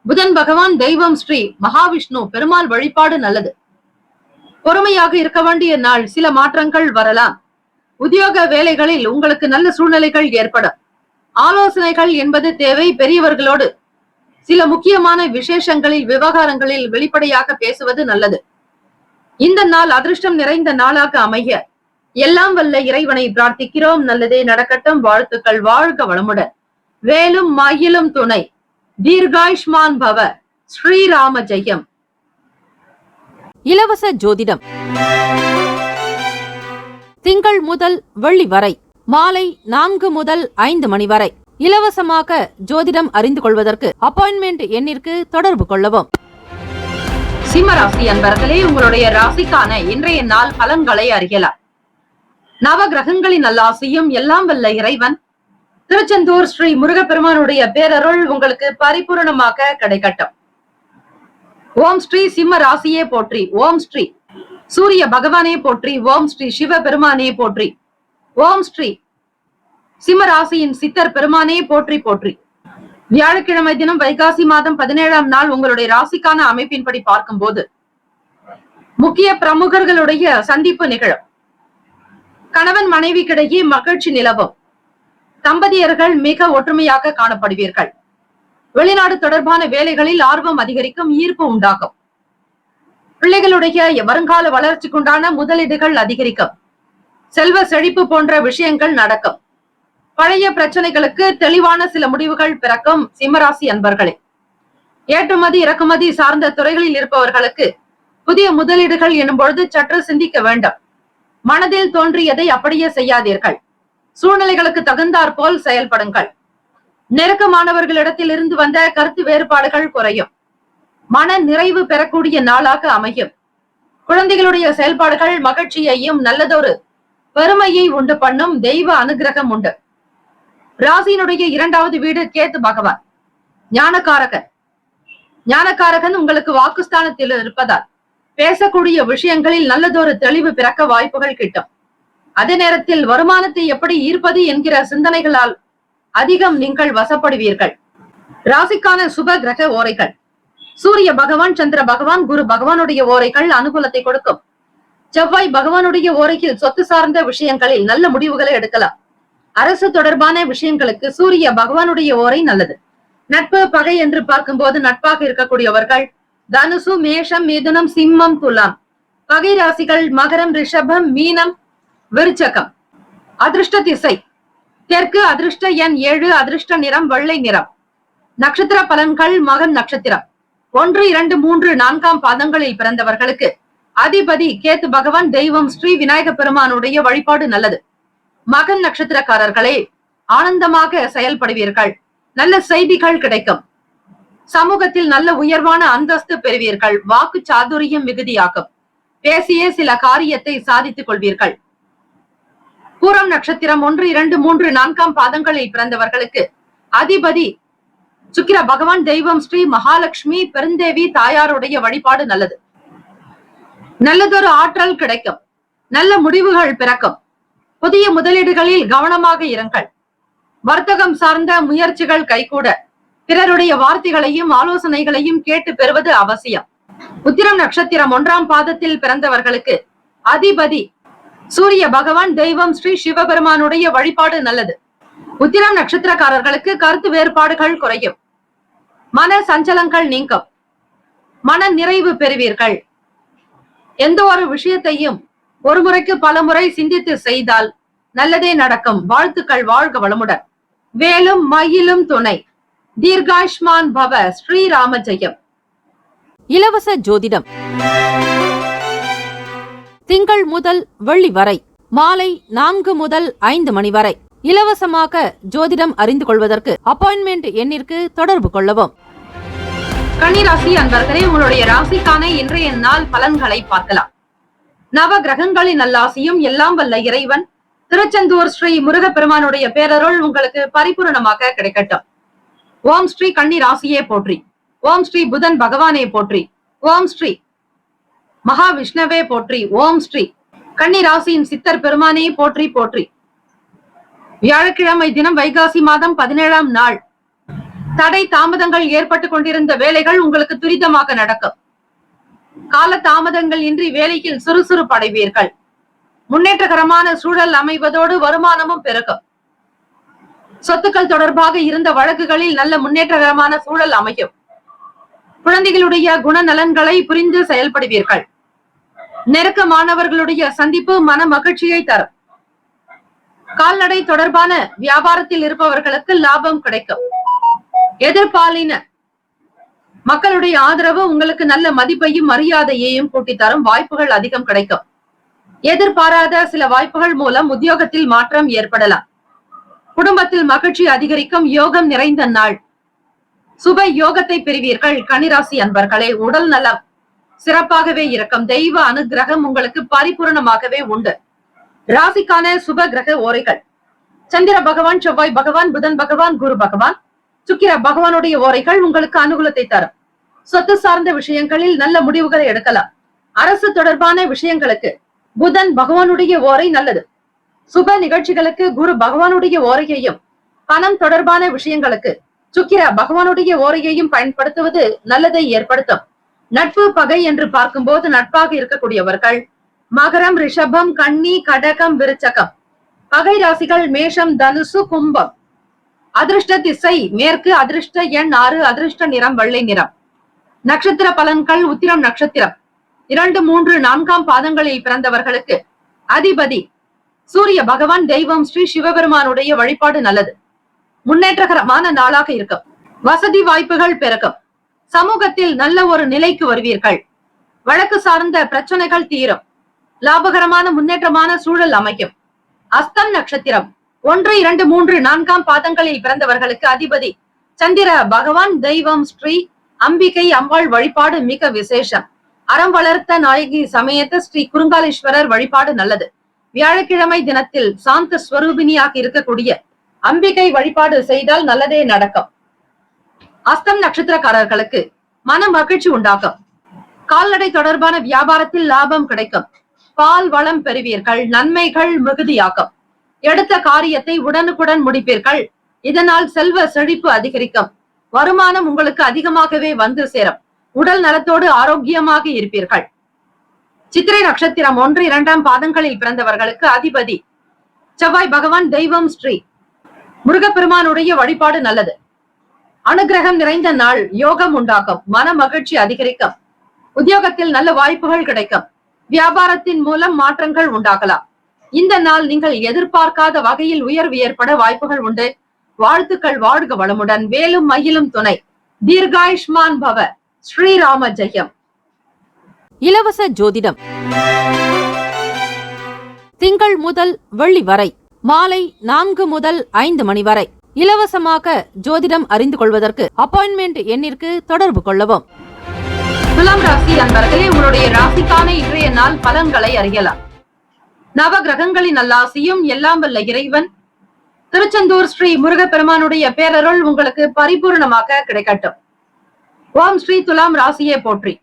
புதன் பகவான், தெய்வம் ஸ்ரீ மகாவிஷ்ணு பெருமாள் வழிபாடு நல்லது. பொறுமையாக இருக்க வேண்டிய நாள். சில மாற்றங்கள் வரலாம். உத்தியோக வேலைகளில் உங்களுக்கு நல்ல சூழ்நிலைகள் ஏற்படும். ஆலோசனைகள் என்பது தேவை. பெரியவர்களோடு சில முக்கியமான விசேஷங்களில், விவகாரங்களில் வெளிப்படையாக பேசுவது நல்லது. இந்த நாள் அதிர்ஷ்டம் நிறைந்த நாளாக அமைய எல்லாம் வல்ல இறைவனை பிரார்த்திக்கிறோம். நல்லதே நடக்கட்டும். வாழ்த்துக்கள். வாழ்க வளமுடன். வேலும் மயிலும் துணை. தீர்காயுஷ்மான் பவ. ஸ்ரீராம ஜெயம். இலவச ஜோதிடம் திங்கள் முதல் வெள்ளி வரை மாலை 4 முதல் 5 மணி வரை இலவசமாக ஜோதிடம் அறிந்து கொள்வதற்கு அப்பாயின்மெண்ட் எண்ணிற்கு தொடர்பு கொள்ளவும். சிம்மராசி அன்பர்களே, உங்களுடைய ராசிக்கான இன்றைய நாள் பலன்களை அறியலாம். நவ கிரகங்களின் நல்லாசியும் எல்லாம் வல்ல இறைவன் திருச்செந்தூர் ஸ்ரீ முருகப்பெருமானுடைய பேரருள் உங்களுக்கு பரிபூர்ணமாக கிடைக்கட்டும். ஓம் ஸ்ரீ சிம்ம ராசியே போற்றி. ஓம் ஸ்ரீ சூரிய பகவானே போற்றி. ஓம் ஸ்ரீ சிவ பெருமானே போற்றி. ஓம் ஸ்ரீ சிம்ம ராசியின் சித்தர் பெருமானே போற்றி போற்றி. வியாழக்கிழமை தினம் வைகாசி மாதம் 17ஆம் நாள் உங்களுடைய ராசிக்கான அமைப்பின்படி பார்க்கும்போது முக்கிய பிரமுகர்களுடைய சந்திப்பு நிகழும். கணவன் மனைவிக்கிடையே மகிழ்ச்சி நிலவும். தம்பதியர்கள் மிக ஒற்றுமையாக காணப்படுவீர்கள். வெளிநாடு தொடர்பான வேலைகளில் ஆர்வம் அதிகரிக்கும். ஈர்ப்பு உண்டாகும். பிள்ளைகளுடைய வருங்கால வளர்ச்சிக்குண்டான முதலீடுகள் அதிகரிக்கும். செல்வ செழிப்பு போன்ற விஷயங்கள் நடக்கும். பழைய பிரச்சனைகளுக்கு தெளிவான சில முடிவுகள் பிறக்கும். சிம்மராசி அன்பர்களே, ஏற்றுமதி இறக்குமதி சார்ந்த துறைகளில் இருப்பவர்களுக்கு புதிய முதலீடுகள் எனும் பொழுது சற்று சிந்திக்க வேண்டும். மனதில் தோன்றியதை அப்படியே செய்யாதீர்கள். சூழ்நிலைகளுக்கு தகுந்தாற் போல் செயல்படுங்கள். நெருக்கமானவர்களிடத்தில் இருந்து வந்த கருத்து வேறுபாடுகள் குறையும். மன நிறைவு பெறக்கூடிய நாளாக அமையும். குழந்தைகளுடைய செயல்பாடுகள் மகிழ்ச்சியையும் நல்லதொரு பெருமையை உண்டு பண்ணும். தெய்வ அனுகிரகம் உண்டு. ராசியினுடைய 2வது வீடு கேத்து பகவான் ஞானகாரகன். ஞானகாரகன் உங்களுக்கு வாக்குஸ்தானத்தில் இருப்பதால் பேசக்கூடிய விஷயங்களில் நல்லதொரு தெளிவு பிறக்க வாய்ப்புகள் கிட்டும். அதே நேரத்தில் வருமானத்தை எப்படி ஈர்ப்பது என்கிற சிந்தனைகளால் அதிகம் நீங்கள் வசப்படுவீர்கள். ராசிக்கான சுப கிரக ஓரைகள்: சூரிய பகவான், சந்திர பகவான், குரு பகவானுடைய ஓரைகள் அனுகூலத்தை கொடுக்கும். செவ்வாய் பகவானுடைய ஓரையில் சொத்து சார்ந்த விஷயங்களில் நல்ல முடிவுகளை எடுக்கலாம். அரசு தொடர்பான விஷயங்களுக்கு சூரிய பகவானுடைய ஓரை நல்லது. நட்பு பகை என்று பார்க்கும்போது நட்பாக இருக்கக்கூடியவர்கள் தனுசு, மேஷம், மிதுனம், சிம்மம், துலாம். பகை ராசிகள் மகரம், ரிஷபம், மீனம், விருச்சகம். அதிர்ஷ்ட திசை தெற்கு. அதிர்ஷ்ட எண் 7. அதிர்ஷ்ட நிறம் வெள்ளை நிறம். நட்சத்திர பலன்கள்: மகம் நட்சத்திரம் 1, 2, 3, 4ஆம் பாதங்களில் பிறந்தவர்களுக்கு அதிபதி கேத்து பகவான். தெய்வம் ஸ்ரீ விநாயக பெருமானுடைய வழிபாடு நல்லது. மகன் நட்சத்திரக்காரர்களே, ஆனந்தமாக செயல்படுவீர்கள். நல்ல செய்திகள் கிடைக்கும். சமூகத்தில் நல்ல உயர்வான அந்தஸ்து பெறுவீர்கள். வாக்கு சாதுரியம் மிகுதியாகும். பேசிய சில காரியத்தை சாதித்துக் கொள்வீர்கள். பூரம் நட்சத்திரம் 1, 2, 3, 4ஆம் பாதங்களில் பிறந்தவர்களுக்கு அதிபதி சுக்கிர பகவான். தெய்வம் ஸ்ரீ மகாலட்சுமி பெருந்தேவி தாயாருடைய வழிபாடு நல்லது. நல்லதொரு ஆற்றல் கிடைக்கும். நல்ல முடிவுகள் பிறக்கும். புதிய முதலீடுகளில் கவனமாக இருங்கள். வர்த்தகம் சார்ந்த முயற்சிகள் கைகூட பிறருடைய வார்த்தைகளையும் ஆலோசனைகளையும் கேட்டு பெறுவது அவசியம். உத்திரம் நட்சத்திரம் 1ஆம் பாதத்தில் பிறந்தவர்களுக்கு அதிபதி சூரிய பகவான். தெய்வம் ஸ்ரீ சிவபெருமானுடைய வழிபாடு நல்லது. உத்திரம் நட்சத்திரக்காரர்களுக்கு கருத்து வேறுபாடுகள் குறையும். மன சஞ்சலங்கள் நீங்கும். மன நிறைவு பெறுவீர்கள். எந்த ஒரு விஷயத்தையும் ஒரு முறைக்கு பல முறை சிந்தித்து செய்தால் நல்லதே நடக்கும். வாழ்த்துக்கள். வாழ்க வளமுடன். வேலும் மயிலும் துணை. தீர்காயுஷ்மான் பவ. ஸ்ரீராம ஜெயம். இலவச ஜோதிடம் திங்கள் முதல் வெள்ளி வரை மாலை 4 முதல் 5 மணி வரை இலவசமாக ஜோதிடம் அறிந்து கொள்வதற்கு அப்பாயின்மெண்ட் எண்ணிற்கு தொடர்பு கொள்ளவும். கன்னிராசி அன்பர்களே, உங்களுடைய ராசிக்கான இன்றைய நாள் பலன்களை பார்க்கலாம். நவ கிரகங்களின் நல்லாசியும் எல்லாம் வல்ல இறைவன் திருச்செந்தூர் ஸ்ரீ முருகப்பெருமானுடைய பேரருள் உங்களுக்கு பரிபூரணமாக கிடைக்கட்டும். ஓம் ஸ்ரீ கன்னிராசியே போற்றி. ஓம் ஸ்ரீ புதன் பகவானே போற்றி. ஓம் ஸ்ரீ மகாவிஷ்ணவே போற்றி. ஓம் ஸ்ரீ கன்னிராசியின் சித்தர் பெருமானே போற்றி போற்றி. வியாழக்கிழமை தினம் வைகாசி மாதம் 17ஆம் நாள். தடை தாமதங்கள் ஏற்பட்டு கொண்டிருந்த வேலைகள் உங்களுக்கு துரிதமாக நடக்கும். கால தாமதங்கள் இன்றி வேலையில் சுறுசுறுப்பு அடைவீர்கள். முன்னேற்றகரமான சூழல் அமைவதோடு வருமானமும் பெருகும். சொத்துக்கள் தொடர்பாக இருந்த வழக்குகளில் நல்ல முன்னேற்றகரமான சூழல் அமையும். குழந்தைகளுடைய குணநலன்களை புரிந்து செயல்படுவீர்கள். நெருக்கமானவர்களுடைய சந்திப்பு மன மகிழ்ச்சியை தரும். கால்நடை தொடர்பான வியாபாரத்தில் இருப்பவர்களுக்கு லாபம் கிடைக்கும். எதிர்பாலின மக்களுடைய ஆதரவு உங்களுக்கு நல்ல மதிப்பையும் மரியாதையையும் கூட்டி தரும். வாய்ப்புகள் அதிகம் கிடைக்கும். எதிர்பாராத சில வாய்ப்புகள் மூலம் உத்தியோகத்தில் மாற்றம் ஏற்படலாம். குடும்பத்தில் மகிழ்ச்சி அதிகரிக்கும். யோகம் நிறைந்த நாள். சுப யோகத்தை பெறுவீர்கள். கன்னிராசி அன்பர்களே, உடல் நலம் சிறப்பாகவே இருக்கும். தெய்வ அனுகிரகம் உங்களுக்கு பரிபூர்ணமாகவே உண்டு. ராசிக்கான சுப கிரக ஓரைகள்: சந்திர பகவான், செவ்வாய் பகவான், புதன் பகவான், குரு பகவான், சுக்கிர பகவானுடைய ஓரைகள் உங்களுக்கு அனுகூலத்தை தரும். சொத்து சார்ந்த விஷயங்களில் நல்ல முடிவுகளை எடுக்கலாம். அரசு தொடர்பான விஷயங்களுக்கு புதன் பகவானுடைய ஓரை நல்லது. சுப நிகழ்ச்சிகளுக்கு குரு பகவானுடைய ஓரையையும், பணம் தொடர்பான விஷயங்களுக்கு சுக்கிர பகவானுடைய ஓரையையும் பயன்படுத்துவது நல்லதை ஏற்படுத்தும். நட்பு பகை என்று பார்க்கும்போது நட்பாக இருக்கக்கூடியவர்கள் மகரம், ரிஷபம், கன்னி, கடகம், விருச்சகம். பகை ராசிகள் மேஷம், தனுசு, கும்பம். அதிர்ஷ்ட திசை மேற்கு, அதிர்ஷ்ட எண் 6, அதிர்ஷ்ட நிறம் வெள்ளை நிறம். நட்சத்திர பலன்கள் உத்திரம் நட்சத்திரம் 2, 3, 4ஆம் பாதங்களில் பிறந்தவர்களுக்கு அதிபதி சூரிய பகவான், தெய்வம் ஸ்ரீ சிவபெருமானுடைய வழிபாடு நல்லது. முன்னேற்றகரமான நாளாக இருக்கும். வசதி வாய்ப்புகள் பெருகும். சமூகத்தில் நல்ல ஒரு நிலைக்கு வருவீர்கள். வழக்கு சார்ந்த பிரச்சனைகள் தீரும். லாபகரமான முன்னேற்றமான சூழல் அமைக்கும். அஸ்தம் நட்சத்திரம் 1, 2, 3, 4ஆம் பாதங்களில் பிறந்தவர்களுக்கு அதிபதி சந்திர பகவான், தெய்வம் ஸ்ரீ அம்பிகை அம்பாள் வழிபாடு மிக விசேஷம். அறம் வளர்த்த நாயகி சமேத ஸ்ரீ குறுங்காலீஸ்வரர் வழிபாடு நல்லது. வியாழக்கிழமை தினத்தில் சாந்த ஸ்வரூபிணியாக இருக்கக்கூடிய அம்பிகை வழிபாடு செய்தால் நல்லதே நடக்கும். அஸ்தம் நட்சத்திரக்காரர்களுக்கு மன மகிழ்ச்சி உண்டாகும். கால்நடை தொடர்பான வியாபாரத்தில் லாபம் கிடைக்கும். பால் வளம் பெறுவீர்கள். நன்மைகள் மிகுதியாகும். எடுத்த காரியத்தை உடனுக்குடன் முடிப்பீர்கள். இதனால் செல்வ செழிப்பு அதிகரிக்கும். வருமானம் உங்களுக்கு அதிகமாகவே வந்து சேரும். உடல் நலத்தோடு ஆரோக்கியமாக இருப்பீர்கள். சித்திரை நட்சத்திரம் 1, 2ஆம் பாதங்களில் பிறந்தவர்களுக்கு அதிபதி செவ்வாய் பகவான், தெய்வம் ஸ்ரீ முருகப்பெருமானுடைய வழிபாடு நல்லது. அனுகிரகம் நிறைந்த நாள். யோகம் உண்டாகும். மன மகிழ்ச்சி அதிகரிக்கும். உத்தியோகத்தில் நல்ல வாய்ப்புகள் கிடைக்கும். வியாபாரத்தின் மூலம் மாற்றங்கள் உண்டாகலாம். இந்த நாள் நீங்கள் எதிர்பார்க்காத வகையில் உயர்வு ஏற்பட வாய்ப்புகள் உண்டு. வாழ்த்துக்கள். வாழ்க வளமுடன். வேலும் மயிலும் துணை. தீர்காயுஷ்மான் பவ. ஸ்ரீராம ஜெயம். இலவச ஜோதிடம் திங்கள் முதல் வெள்ளி வரை மாலை 4 முதல் 5 மணி வரை இலவசமாக ஜோதிடம் அறிந்து கொள்வதற்கு அப்பாயின்மெண்ட் எண்ணிற்கு தொடர்பு கொள்ளவும். துலாம் ராசி அன்பர்களே, உங்களுடைய ராசிக்கான இன்றைய நாள் பலன்களை அறியலாம். நவ கிரகங்களின் நல்லாசியும் எல்லாம் வல்ல இறைவன் திருச்செந்தூர் ஸ்ரீ முருகப்பெருமானுடைய பேரருள் உங்களுக்கு பரிபூர்ணமாக கிடைக்கட்டும். ஓம் ஸ்ரீ துலாம் ராசியே போற்றி.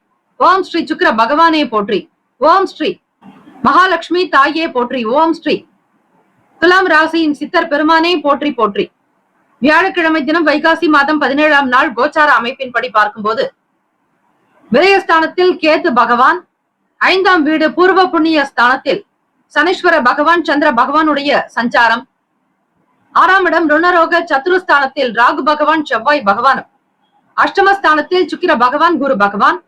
ஓம் ஸ்ரீ சுக்கிர பகவானே போற்றி. ஓம் ஸ்ரீ மகாலட்சுமி தாயே போற்றி. ஓம் ஸ்ரீ துலாம் ராசியின் சித்தர் பெருமானே போற்றி போற்றி. வியாழக்கிழமை தினம் வைகாசி மாதம் 17ஆம் நாள் கோச்சார அமைப்பின்படி பார்க்கும்போது விரயஸ்தானத்தில் கேது பகவான், 5ஆம் வீடு பூர்வ புண்ணிய ஸ்தானத்தில் சனீஸ்வர பகவான், சந்திர பகவானுடைய சஞ்சாரம், 6ஆம் இடம் ருணரோக சத்துருஸ்தானத்தில் ராகு பகவான், செவ்வாய் பகவான், அஷ்டமஸ்தானத்தில் சுக்கிர பகவான், குரு பகவான்,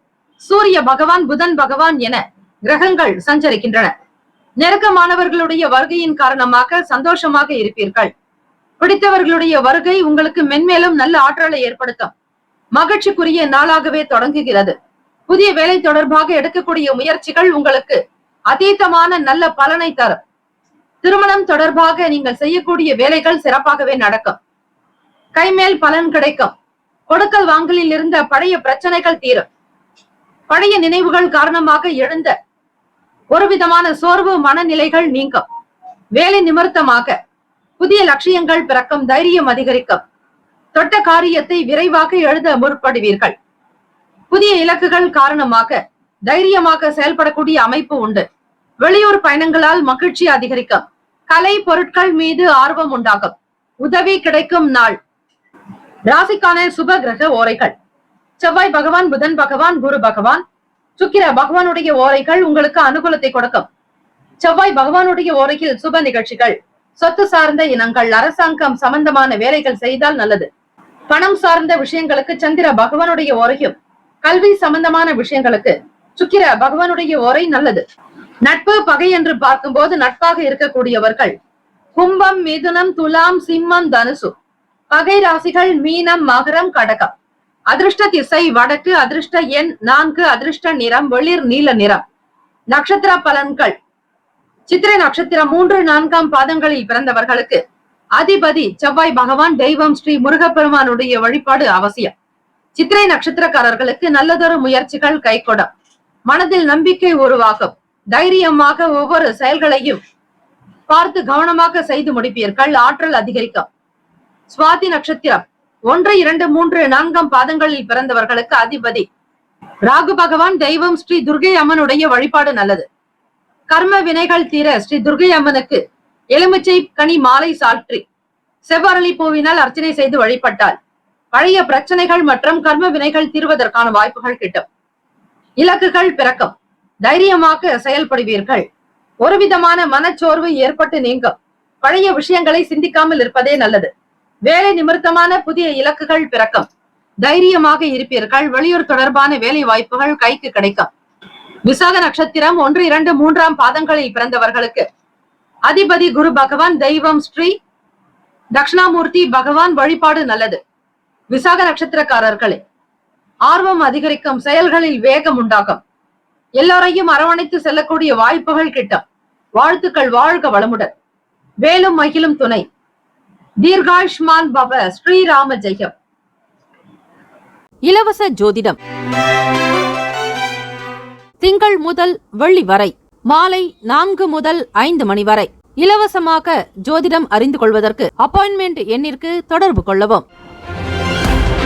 சூரிய பகவான், புதன் பகவான் என கிரகங்கள் சஞ்சரிக்கின்றன. நெருக்கமானவர்களுடைய வருகையின் காரணமாக சந்தோஷமாக இருப்பீர்கள். பிடித்தவர்களுடைய வருகை உங்களுக்கு மென்மேலும் நல்ல ஆற்றலை ஏற்படுத்தும். மகிழ்ச்சிக்குரிய நாளாகவே தொடங்குகிறது. புதிய வேலை தொடர்பாக எடுக்கக்கூடிய முயற்சிகள் உங்களுக்கு அதீதமான நல்ல பலனை தரும். திருமணம் தொடர்பாக நீங்கள் செய்யக்கூடிய வேலைகள் சிறப்பாகவே நடக்கும். கைமேல் பலன் கிடைக்கும். கொடுக்கல் வாங்கலில் இருந்த பழைய பிரச்சனைகள் தீரும். பழைய நினைவுகள் காரணமாக எழுந்த ஒரு விதமான சோர்வு மனநிலைகள் நீங்கும். வேலை நிமித்தமாக புதிய லட்சியங்கள் பிறக்கும். தைரியம் அதிகரிக்கும். தொட்ட காரியத்தை விரைவாக எழுத முற்படுவீர்கள். புதிய இலக்குகள் காரணமாக தைரியமாக செயல்படக்கூடிய அமைப்பு உண்டு. வெளியூர் பயணங்களால் மகிழ்ச்சி அதிகரிக்கும். கலை பொருட்கள் மீது ஆர்வம் உண்டாகும். உதவி கிடைக்கும் நாள். ராசிக்கான சுப கிரக ஓரைகள். செவ்வாய் பகவான், புதன் பகவான், குரு பகவான், சுக்கிர பகவானுடைய ஓரைகள் உங்களுக்கு அனுகூலத்தை கொடுக்கும். செவ்வாய் பகவானுடைய ஓரையில் சுப நிகழ்ச்சிகள், சொத்து சார்ந்த இனங்கள், அரசாங்கம் சம்பந்தமான வேலைகள் செய்தால் நல்லது. பணம் சார்ந்த விஷயங்களுக்கு சந்திர பகவானுடைய ஓரையும், கல்வி சம்பந்தமான விஷயங்களுக்கு சுக்கிர பகவானுடைய ஓரை நல்லது. நட்பு பகை என்று பார்க்கும்போது நட்பாக இருக்கக்கூடியவர்கள் கும்பம், மிதுனம், துலாம், சிம்மம், தனுசு. பகை ராசிகள் மீனம், மகரம், கடகம். அதிர்ஷ்ட திசை வடக்கு. அதிர்ஷ்ட எண் 4. அதிர்ஷ்ட நிறம் வெளிர் நீல நிறம். நட்சத்திர பலன்கள். சித்திரை நட்சத்திரம் 3, 4ஆம் பாதங்களில் பிறந்தவர்களுக்கு அதிபதி செவ்வாய் பகவான், தெய்வம் ஸ்ரீ முருகப்பெருமானுடைய வழிபாடு அவசியம். சித்திரை நட்சத்திரக்காரர்களுக்கு நல்லதொரு முயற்சிகள் கைகொடும். மனதில் நம்பிக்கை உருவாகும். தைரியமாக ஒவ்வொரு செயல்களையும் பார்த்து கவனமாக செய்து முடிப்பீர்கள். ஆற்றல் அதிகரிக்கும். சுவாதி நட்சத்திரம் 1, 2, 3, 4ஆம் பாதங்களில் பிறந்தவர்களுக்கு அதிபதி ராகு பகவான் தெய்வம் ஸ்ரீ துர்கை அம்மனுடைய வழிபாடு நல்லது. கர்ம வினைகள் தீர ஸ்ரீ துர்கை அம்மனுக்கு எலுமிச்சை கனி மாலை சாற்றி செவ்வரளி பூவினால் அர்ச்சனை செய்து வழிபட்டால் பழைய பிரச்சனைகள் மற்றும் கர்ம வினைகள் தீர்வதற்கான வாய்ப்புகள் கிட்டும். இலக்குகள் பிறக்கும். தைரியமாக செயல்படுவீர்கள். ஒரு விதமான மனச்சோர்வு ஏற்பட்டு நீங்கும். பழைய விஷயங்களை சிந்திக்காமல் இருப்பதே நல்லது. வேலை நிமித்தமான புதிய இலக்குகள் பிறக்கும். தைரியமாக இருப்பீர்கள். வெளியூர் தொடர்பான வேலை வாய்ப்புகள் கைக்கு கிடைக்கும். விசாக நட்சத்திரம் 1, 2, 3 பாதங்களில் பிறந்தவர்களுக்கு அதிபதி குரு பகவான் தெய்வம் ஸ்ரீ தட்சிணாமூர்த்தி பகவான் வழிபாடு நல்லது. விசாக நட்சத்திரக்காரர்களே, ஆர்வம் அதிகரிக்கும். செயல்களில் வேகம் உண்டாகும். எல்லோரையும் அரவணைத்து செல்லக்கூடிய வாய்ப்புகள் கிட்டும். வாழ்த்துக்கள். வாழ்க வளமுடன். வேலும் மகிழும் துணை. தீர்காயுஷ்மான் பவ. ஸ்ரீராம ஜெயம். இலவச ஜோதிடம் திங்கள் முதல் வெள்ளி வரை மாலை 4 முதல் 5 மணி வரை இலவசமாக ஜோதிடம் அறிந்து கொள்வதற்கு அப்பாயின்மெண்ட் எண்ணிற்கு தொடர்பு கொள்ளவும்.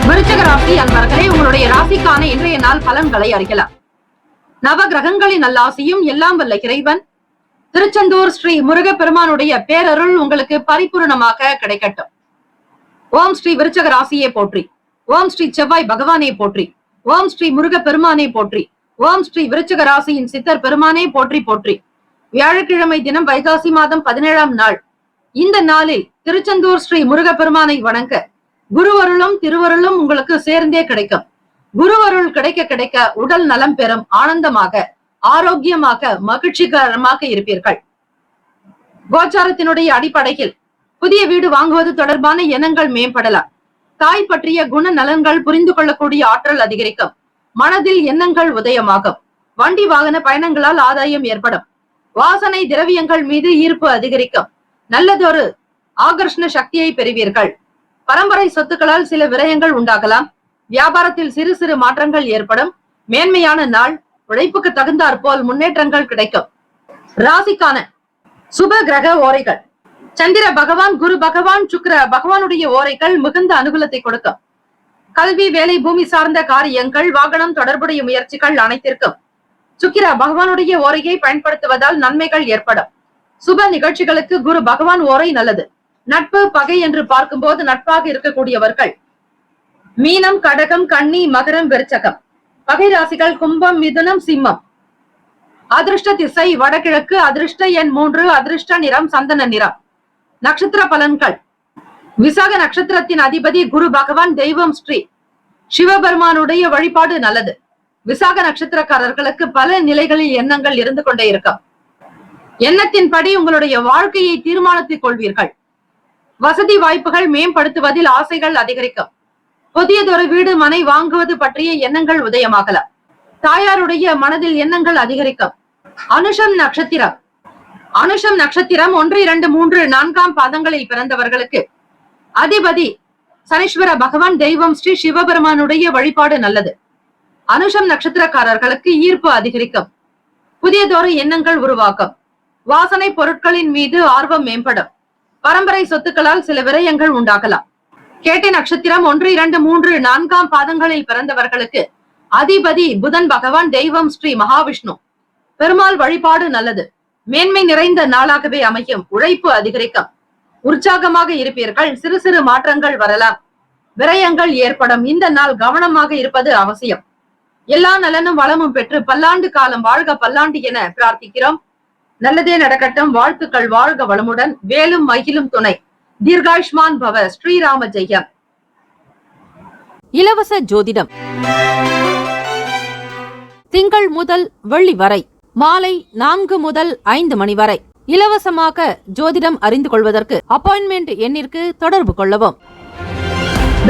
விருச்சிக ராசி அன்பர்களே, உங்களுடைய ராசிக்கான இன்றைய நாள் பலன்களை அறியலாம். நவ கிரகங்களின் நல்லாசியும் எல்லாம் வல்ல இறைவன் திருச்செந்தூர் ஸ்ரீ முருகப்பெருமானுடைய பேரருள் உங்களுக்கு பரிபூர்ணமாக கிடைக்கட்டும். ஓம் ஸ்ரீ விருச்சிக ராசியை போற்றி. ஓம் ஸ்ரீ செவ்வாய் பகவானே போற்றி. ஓம் ஸ்ரீ முருகப்பெருமானே போற்றி. ஓம் ஸ்ரீ விருச்சிக ராசியின் சித்தர் பெருமானே போற்றி போற்றி. வியாழக்கிழமை தினம் வைகாசி மாதம் 17ஆம் நாள். இந்த நாளில் திருச்செந்தூர் ஸ்ரீ முருகப்பெருமானை வணங்க குருவருளும் திருவருளும் உங்களுக்கு சேர்ந்தே கிடைக்கும். குருவருள் கிடைக்க கிடைக்க உடல் நலம் பெறும். ஆனந்தமாக, ஆரோக்கியமாக, மகிழ்ச்சிகரமாக இருப்பீர்கள். கோச்சாரத்தினுடைய அடிப்படையில் புதிய வீடு வாங்குவது தொடர்பான எண்ணங்கள் மேம்படலாம். தாய் பற்றிய குண நலன்கள் புரிந்து கொள்ளக்கூடிய ஆற்றல் அதிகரிக்கும். மனதில் எண்ணங்கள் உதயமாகும். வண்டி வாகன பயணங்களால் ஆதாயம் ஏற்படும். வாசனை திரவியங்கள் மீது ஈர்ப்பு அதிகரிக்கும். நல்லதொரு ஆகர்ஷண சக்தியை பெறுவீர்கள். பரம்பரை சொத்துக்களால் சில விரயங்கள் உண்டாகலாம். வியாபாரத்தில் சிறு சிறு மாற்றங்கள் ஏற்படும். மேன்மையான நாள். உழைப்புக்கு தகுந்தாற்போல் முன்னேற்றங்கள் கிடைக்கும். ராசிக்கான சுப கிரக ஓரைகள். சந்திர பகவான், குரு பகவான், சுக்கிர பகவானுடைய ஓரைகள் மிகுந்த அனுகூலத்தை கொடுக்கும். கல்வி, வேலை, பூமி சார்ந்த காரியங்கள், வாகனம் தொடர்புடைய முயற்சிகள் அனைத்திற்கும் சுக்கிர பகவானுடைய ஓரையை பயன்படுத்துவதால் நன்மைகள் ஏற்படும். சுப நிகழ்ச்சிகளுக்கு குரு பகவான் ஓரை நல்லது. நட்பு, பகை என்று பார்க்கும்போது நட்பாக இருக்கக்கூடியவர்கள் மீனம், கடகம், கன்னி, மகரம், விருச்சகம். பகை ராசிகள் கும்பம், மிதுனம், சிம்மம். அதிர்ஷ்ட திசை வடகிழக்கு. அதிர்ஷ்ட எண் 3. அதிர்ஷ்ட நிறம் சந்தன நிறம். நட்சத்திர பலன்கள். விசாக நட்சத்திரத்தின் அதிபதி குரு பகவான் தெய்வம் ஸ்ரீ சிவபெருமானுடைய வழிபாடு நல்லது. விசாக நட்சத்திரக்காரர்களுக்கு பல நிலைகளில் எண்ணங்கள் இருந்து கொண்டே இருக்கும். எண்ணத்தின்படி உங்களுடைய வாழ்க்கையை தீர்மானித்துக் கொள்வீர்கள். வசதி வாய்ப்புகள் மேம்படுத்துவதில் ஆசைகள் அதிகரிக்கும். புதியதொரு வீடு, மனை வாங்குவது பற்றிய எண்ணங்கள் உதயமாகலாம். தாயாருடைய மனதில் எண்ணங்கள் அதிகரிக்கும். அனுஷம் நட்சத்திரம். அனுஷம் நட்சத்திரம் 1, 2, 3, 4 பாதங்களில் பிறந்தவர்களுக்கு அதிபதி சனீஸ்வர பகவான் தெய்வம் ஸ்ரீ சிவபெருமானுடைய வழிபாடு நல்லது. அனுஷம் நட்சத்திரக்காரர்களுக்கு ஈர்ப்பு அதிகரிக்கும். புதியதொரு எண்ணங்கள் உருவாக்கும். வாசனை பொருட்களின் மீது ஆர்வம் மேம்படும். பரம்பரை சொத்துக்களால் சில விரயங்கள் உண்டாகலாம். கேட்டை நட்சத்திரம் 1, 2, 3, 4 பாதங்களில் பிறந்தவர்களுக்கு அதிபதி புதன் பகவான் தெய்வம் ஸ்ரீ மகாவிஷ்ணு பெருமாள் வழிபாடு நல்லது. மேன்மை நிறைந்த நாளாகவே அமையும். உழைப்பு அதிகரிக்கும். உற்சாகமாக இருப்பீர்கள். சிறு சிறு மாற்றங்கள் வரலாம். விரயங்கள் ஏற்படும். இந்த நாள் கவனமாக இருப்பது அவசியம். எல்லா நலனும் வளமும் பெற்று பல்லாண்டு காலம் வாழ்க பல்லாண்டு என பிரார்த்திக்கிறோம். நல்லதே நடக்கட்டும். வாழ்த்துக்கள். வாழ்க வளமுடன். வேலும் மகிழும் துணை. தீர்காயுஷ்மான் பவ. ஸ்ரீராம ஜெயம். இலவச ஜோதிடம் திங்கள் முதல் வெள்ளி வரை மாலை 4 முதல் 5 மணி வரை இலவசமாக ஜோதிடம் அறிந்து கொள்வதற்கு அப்பாயின்மெண்ட் எண்ணிற்கு தொடர்பு கொள்ளவும்.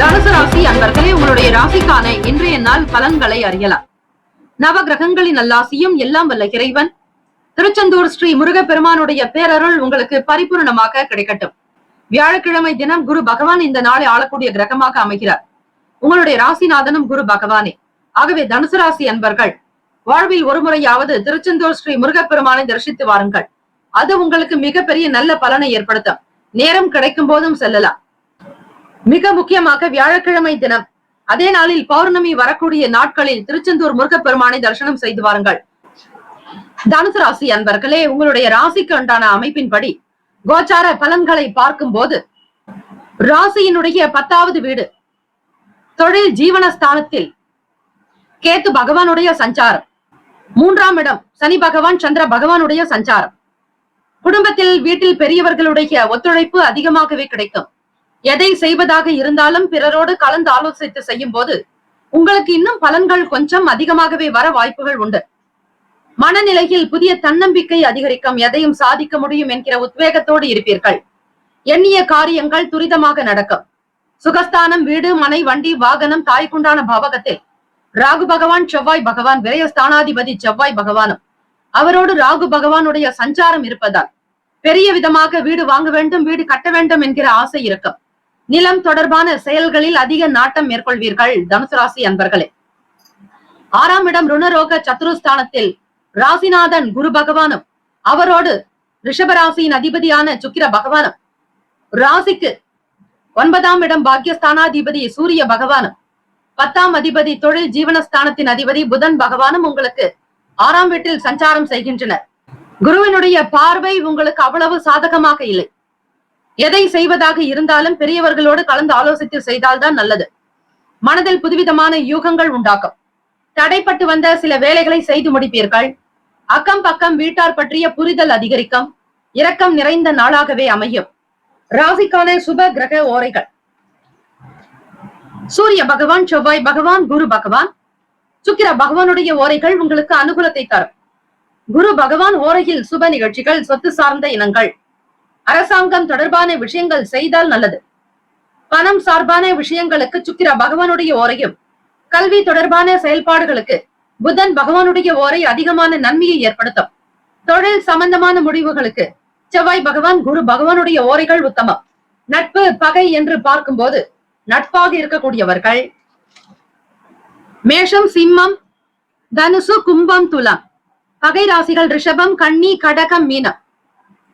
தனுசு ராசி அன்பர்களே, உங்களுடைய ராசிக்கான இன்றைய நாள் பலன்களை அறியலாம். நவ கிரகங்களின் நல்லாசியும் எல்லாம் வல்ல இறைவன் திருச்செந்தூர் ஸ்ரீ முருகப்பெருமானுடைய பேரருள் உங்களுக்கு பரிபூர்ணமாக கிடைக்கட்டும். வியாழக்கிழமை தினம் குரு பகவான் இந்த நாளை ஆளக்கூடிய கிரகமாக அமைகிறார். உங்களுடைய ராசிநாதனும் குரு பகவானே. ஆகவே தனுசு ராசி அன்பர்கள் வாழ்வில் ஒரு முறையாவது திருச்செந்தூர் ஸ்ரீ முருகப்பெருமானை தரிசித்து வாருங்கள். அது உங்களுக்கு மிகப்பெரிய நல்ல பலனை ஏற்படுத்தும். நேரம் கிடைக்கும் போதும் செல்லலாம். மிக முக்கியமாக வியாழக்கிழமை தினம் அதே நாளில் பௌர்ணமி வரக்கூடிய நாட்களில் திருச்செந்தூர் முருகப்பெருமானை தரிசனம் செய்து வாருங்கள். தனுசு ராசி அன்பர்களே, உங்களுடைய ராசிக்கு உண்டான அமைப்பின்படி கோச்சார பலன்களை பார்க்கும் போது ராசியினுடைய 10வது வீடு தொழில் ஜீவனஸ்தானத்தில் கேத்து பகவானுடைய சஞ்சாரம், 3ஆம் இடம் சனி பகவான் சந்திர பகவானுடைய சஞ்சாரம், குடும்பத்தில் வீட்டில் பெரியவர்களுடைய ஒத்துழைப்பு அதிகமாகவே கிடைக்கும். எதை செய்வதாக இருந்தாலும் பிறரோடு கலந்து ஆலோசித்து செய்யும் போது உங்களுக்கு இன்னும் பலன்கள் கொஞ்சம் அதிகமாகவே வர வாய்ப்புகள் உண்டு. மனநிலையில் புதிய தன்னம்பிக்கை அதிகரிக்கும். எதையும் சாதிக்க முடியும் என்கிற உத்வேகத்தோடு இருப்பீர்கள். எண்ணிய காரியங்கள் துரிதமாக நடக்கும். சுகஸ்தானம், வீடு, மனை, வண்டி, வாகனம், தாய்க்குண்டான பாவகத்தில் ராகு பகவான் செவ்வாய் பகவான் விரயஸ்தானாதிபதி செவ்வாய் பகவானும் அவரோடு ராகு பகவானுடைய சஞ்சாரம் இருப்பதால் பெரிய விதமாக வீடு வாங்க வேண்டும், வீடு கட்ட வேண்டும் என்கிற ஆசை இருக்கும். நிலம் தொடர்பான செயல்களில் அதிக நாட்டம் மேற்கொள்வீர்கள். தனுசு ராசி அன்பர்களே, 6ஆம் இடம் ருணரோக சத்துருஸ்தானத்தில் ராசிநாதன் குரு பகவானும் அவரோடு ரிஷபராசியின் அதிபதியான சுக்கிர பகவானும் ராசிக்கு 9ஆம் இடம் பாக்கியஸ்தானாதிபதி சூரிய பகவானும் 10ஆம் அதிபதி தொழில் ஜீவனஸ்தானத்தின் அதிபதி புதன் பகவானும் உங்களுக்கு 6ஆம் வீட்டில் சஞ்சாரம் செய்கின்றனர். குருவினுடைய பார்வை உங்களுக்கு அவ்வளவு சாதகமாக இல்லை. எதை செய்வதாக இருந்தாலும் பெரியவர்களோடு கலந்து ஆலோசித்து செய்தால்தான் நல்லது. மனதில் புதுவிதமான யூகங்கள் உண்டாக்கும். தடைப்பட்டு வந்த சில வேலைகளை செய்து முடிப்பீர்கள். அக்கம் பக்கம் வீட்டார் பற்றிய புரிதல் அதிகரிக்கும். இரக்கம் நிறைந்த நாளாகவே அமையும். ராசிக்கான சுப கிரக ஓரைகள்: சூரிய பகவான், செவ்வாய் பகவான், குரு பகவான், சுக்கிர பகவானுடைய ஓரைகள் உங்களுக்கு அனுகூலத்தை தரும். குரு பகவான் ஓரையில் சுப நிகழ்ச்சிகள், சொத்து சார்ந்த இனங்கள், அரசாங்கம் தொடர்பான விஷயங்கள் செய்தால் நல்லது. பணம் சார்பான விஷயங்களுக்கு சுக்கிர பகவானுடைய ஓரையும், கல்வி தொடர்பான செயல்பாடுகளுக்கு புதன் பகவானுடைய ஓரை அதிகமான நன்மையை ஏற்படுத்தும். தொழில் சம்பந்தமான முடிவுகளுக்கு செவ்வாய் பகவான், குரு பகவானுடைய ஓரைகள் உத்தமம். நட்பு பகை என்று பார்க்கும்போது நட்பாக இருக்கக்கூடியவர்கள் மேஷம், சிம்மம், தனுசு, கும்பம், துலாம். பகை ராசிகள் ரிஷபம், கன்னி, கடகம், மீனம்.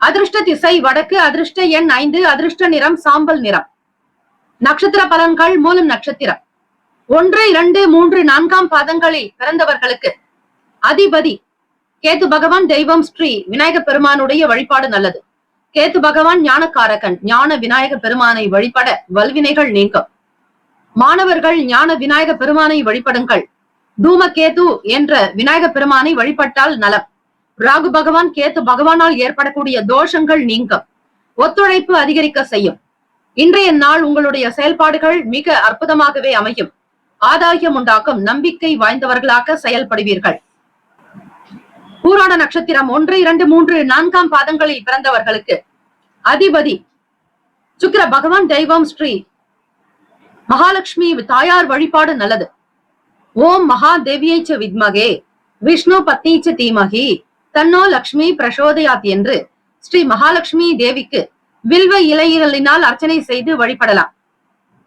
அதிர்ஷ்ட திசை வடக்கு. அதிர்ஷ்ட எண் 5. அதிர்ஷ்ட நிறம் சாம்பல் நிறம். நட்சத்திர பலன்கள்: மூலம் நட்சத்திரம் 1, 2, 3, 4ஆம் பாதங்களில் பிறந்தவர்களுக்கு அதிபதி கேத்து பகவான். தெய்வம் ஸ்ரீ விநாயக பெருமானுடைய வழிபாடு நல்லது. கேத்து பகவான் ஞானக்காரகன். ஞான விநாயக பெருமானை வழிபட வல்வினைகள் நீங்கும். மாணவர்கள் ஞான விநாயக பெருமானை வழிபடுங்கள். தூமகேது என்ற விநாயக பெருமானை வழிபட்டால் நலம். ராகு பகவான் கேத்து பகவானால் ஏற்படக்கூடிய தோஷங்கள் நீங்கும். ஒத்துழைப்பு அதிகரிக்க செய்யும். இன்றைய நாள் உங்களுடைய செயல்பாடுகள் மிக அற்புதமாகவே அமையும். ஆதாயம் உண்டாக்கும். நம்பிக்கை வாய்ந்தவர்களாக செயல்படுவீர்கள். பூராட நட்சத்திரம் 1, 2, 3, 4ஆம் பாதங்களில் பிறந்தவர்களுக்கு அதிபதி சுக்கிர பகவான். தெய்வம் ஸ்ரீ மகாலட்சுமி தாயார் வழிபாடு நல்லது. ஓம் மகாதேவியை ச வித்மகே விஷ்ணு பத்னி ச தீமகி தன்னோ லக்ஷ்மி பிரசோதயாத் என்று ஸ்ரீ மகாலட்சுமி தேவிக்கு வில்வ இலைகளினால் அர்ச்சனை செய்து வழிபடலாம்.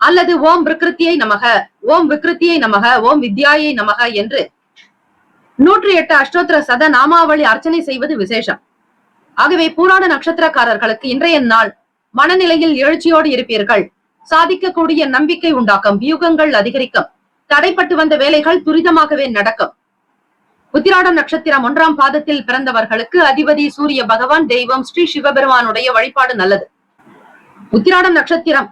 அல்லது ஓம் விக்ருத்தியை நமக, ஓம் விக்ருத்தியை நமக, ஓம் வித்யாயை நமக என்று 108 அஷ்டோத்திர சத நாமாவளி அர்ச்சனை செய்வது விசேஷம். ஆகவே பூராட நட்சத்திரக்காரர்களுக்கு இன்றைய நாள் மனநிலையில் எழுச்சியோடு இருப்பீர்கள். சாதிக்கக்கூடிய நம்பிக்கை உண்டாக்கும். வியூகங்கள் அதிகரிக்கும். தடைப்பட்டு வந்த வேலைகள் துரிதமாகவே நடக்கும். உத்திராடம் நட்சத்திரம் 1ஆம் பாதத்தில் பிறந்தவர்களுக்கு அதிபதி சூரிய பகவான். தெய்வம் ஸ்ரீ சிவபெருமானுடைய வழிபாடு நல்லது. உத்திராடம் நட்சத்திரம்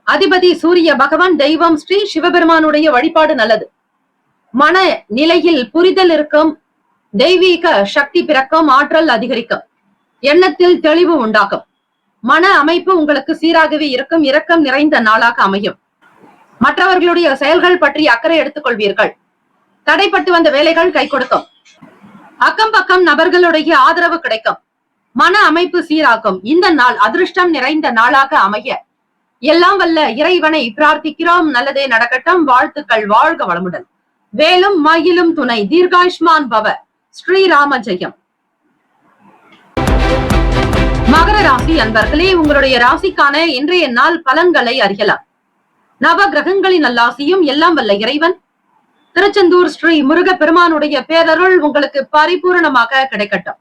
அதிபதி சூரிய பகவான். தெய்வம் ஸ்ரீ சிவபெருமானுடைய வழிபாடு நல்லது. மன நிலையில் புரிதல் இருக்கும். தெய்வீக சக்தி பிறக்கும். ஆற்றல் அதிகரிக்கும். எண்ணத்தில் தெளிவு உண்டாகும். மன அமைப்பு உங்களுக்கு சீராகவே இருக்கும். இரக்கம் நிறைந்த நாளாக அமையும். மற்றவர்களுடைய செயல்கள் பற்றி அக்கறை எடுத்துக் கொள்வீர்கள். தடைப்பட்டு வந்த வேலைகள் கை கொடுக்கும். அக்கம் பக்கம் நபர்களுடைய ஆதரவு கிடைக்கும். மன அமைப்பு சீராகும். இந்த நாள் அதிர்ஷ்டம் நிறைந்த நாளாக அமைய எல்லாம் வல்ல இறைவனை பிரார்த்திக்கிறோம். நல்லதே நடக்கட்டும். வாழ்த்துக்கள். வாழ்க வளமுடன். வேலும் மயிலும் துணை. தீர்காயுஷ்மான் பவ. ஸ்ரீராம ஜெயம். மகர ராசி அன்பர்களே, உங்களுடைய ராசிக்கான இன்றைய நாள் பலன்களை அறியலாம். நவ கிரகங்களின் நல்லாசியும் எல்லாம் வல்ல இறைவன் திருச்செந்தூர் ஸ்ரீ முருக பெருமானுடைய பேரருள் உங்களுக்கு பரிபூரணமாக கிடைக்கட்டும்.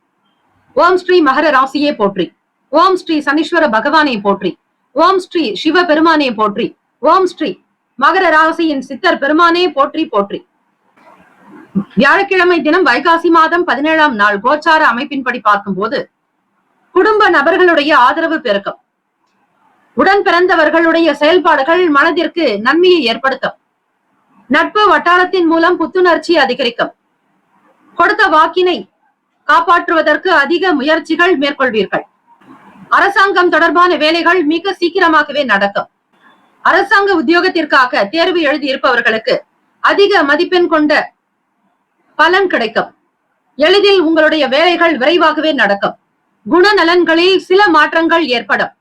ஓம் ஸ்ரீ மகர ராசியே போற்றி. ஓம் ஸ்ரீ சனீஸ்வர பகவானே போற்றி. ஓம் ஸ்ரீ சிவ பெருமானே போற்றி. ஓம் ஸ்ரீ மகர ராசியின் சித்தர் பெருமானே போற்றி போற்றி. வியாழக்கிழமை தினம் வைகாசி மாதம் 17ஆம் நாள் கோச்சார அமைப்பின்படி பார்க்கும்போது குடும்ப நபர்களுடைய ஆதரவு பெருக்கம், உடன் பிறந்தவர்களுடைய செயல்பாடுகள் மனதிற்கு நன்மையை ஏற்படுத்தும். நட்பு வட்டாரத்தின் மூலம் புத்துணர்ச்சி அதிகரிக்கும். கொடுத்த வாக்கினை காப்பாற்றுவதற்கு அதிக முயற்சிகள் மேற்கொள்வீர்கள். அரசாங்கம் தொடர்பான வேலைகள் மிக சீக்கிரமாகவே நடக்கும். அரசாங்க உத்தியோகத்திற்காக தேர்வு எழுதி இருப்பவர்களுக்கு அதிக மதிப்பெண் கொண்ட பலன் கிடைக்கும். எளிதில் உங்களுடைய வேலைகள் விரைவாகவே நடக்கும். குணநலன்களில் சில மாற்றங்கள் ஏற்படும்.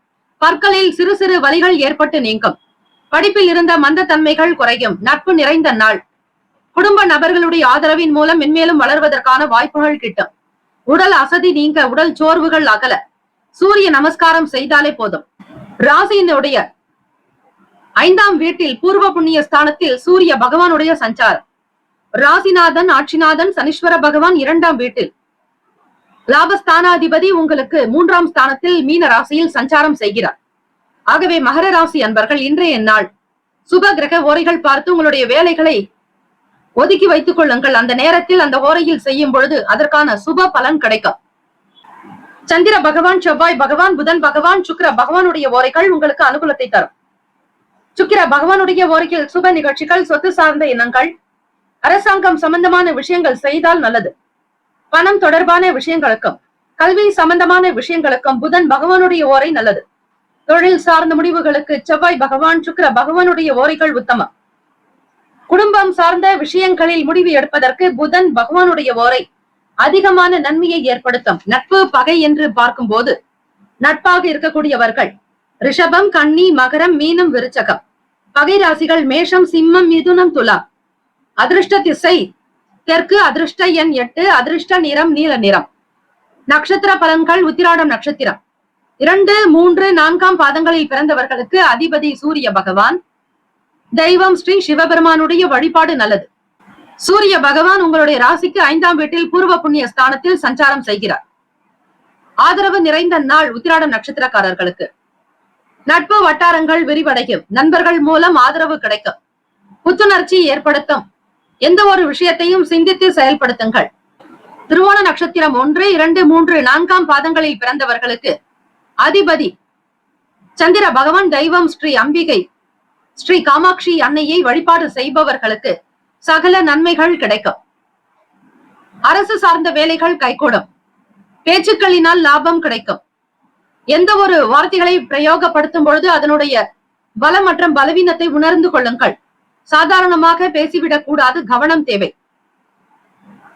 பற்களில் சிறு சிறு வலிகள் ஏற்பட்டு நீங்கும். படிப்பில் இருந்த மந்தத்தன்மைகள் குறையும். நட்பு நிறைந்த நாள். குடும்ப நபர்களுடைய ஆதரவின் மூலம் மென்மேலும் வளர்வதற்கான வாய்ப்புகள் கிட்டும். உடல் அசதி நீங்க, உடல் சோர்வுகள் அகல சூரிய நமஸ்காரம் செய்தாலே போதும். ராசியினுடைய 5ஆம் வீட்டில் பூர்வ புண்ணிய ஸ்தானத்தில் சூரிய பகவானுடைய சஞ்சாரம். ராசிநாதன் ஆட்சிநாதன் சனீஸ்வர பகவான் 2ஆம் வீட்டில், லாபஸ்தானாதிபதி உங்களுக்கு 3ஆம் ஸ்தானத்தில் மீன ராசியில் சஞ்சாரம் செய்கிறார். ஆகவே மகர ராசி அன்பர்கள் இன்றைய நாள் சுப கிரக ஓரைகள் பார்த்து உங்களுடைய வேலைகளை ஒதுக்கி வைத்துக் கொள்ளுங்கள். அந்த நேரத்தில் அந்த ஓரையில் செய்யும் பொழுது அதற்கான சுப பலன் கிடைக்கும். சந்திர பகவான், செவ்வாய் பகவான், புதன் பகவான், சுக்கிர பகவானுடைய ஓரைகள் உங்களுக்கு அனுகூலத்தை தரும். சுக்கிர பகவானுடைய ஓரையில் சுப நிகழ்ச்சிகள், சொத்து சார்ந்த எண்ணங்கள், அரசாங்கம் சம்பந்தமான விஷயங்கள் செய்தால் நல்லது. பணம் தொடர்பான விஷயங்களுக்கும் கல்வி சம்பந்தமான விஷயங்களுக்கும் புதன் பகவானுடைய ஓரை நல்லது. தொழில் சார்ந்த முடிவுகளுக்கு செவ்வாய் பகவான், சுக்கிர பகவானுடைய ஓரைகள் உத்தமம். குடும்பம் சார்ந்த விஷயங்களில் முடிவு எடுப்பதற்கு புதன் பகவானுடைய ஓரை அதிகமான நன்மையை ஏற்படுத்தும். நட்பு பகை என்று பார்க்கும் போது நட்பாக இருக்கக்கூடியவர்கள் ரிஷபம், கன்னி, மகரம், மீனம், விருச்சகம். பகை ராசிகள் மேஷம், சிம்மம், மிதுனம், துலாம். அதிர்ஷ்ட திசை தெற்கு, அதிர்ஷ்ட எண் 8, அதிர்ஷ்ட நிறம் நீல நிறம். நட்சத்திர பலன்கள் உத்திராடம் நட்சத்திரம் 2, 3, 4ஆம் பாதங்களில் பிறந்தவர்களுக்கு அதிபதி சூரிய பகவான். தெய்வம் ஸ்ரீ சிவபெருமானுடைய வழிபாடு நல்லது. சூரிய பகவான் உங்களுடைய ராசிக்கு 5ஆம் வீட்டில் பூர்வ புண்ணிய ஸ்தானத்தில் சஞ்சாரம் செய்கிறார். ஆதரவு நிறைந்த நாள் உத்திராடம் நட்சத்திரக்காரர்களுக்கு. நட்பு வட்டாரங்கள் விரிவடையும். நண்பர்கள் மூலம் ஆதரவு கிடைக்கும். புத்துணர்ச்சி ஏற்படுத்தும். எந்த ஒரு விஷயத்தையும் சிந்தித்து செயல்படுத்துங்கள். திருவோண நட்சத்திரம் 1, 2, 3, 4ஆம் பாதங்களில் பிறந்தவர்களுக்கு அதிபதி சந்திர பகவான். தெய்வம் ஸ்ரீ அம்பிகை, ஸ்ரீ காமாட்சி அன்னையை வழிபாடு செய்பவர்களுக்கு சகல நன்மைகள் கிடைக்கும். அரசு சார்ந்த வேலைகள் கைகூடும். பேச்சுக்களினால் லாபம் கிடைக்கும். எந்த ஒரு வார்த்தைகளை பிரயோகப்படுத்தும் பொழுது அதனுடைய பலம் மற்றும் பலவீனத்தை உணர்ந்து கொள்ளுங்கள். சாதாரணமாக பேசிவிடக் கூடாது, கவனம் தேவை.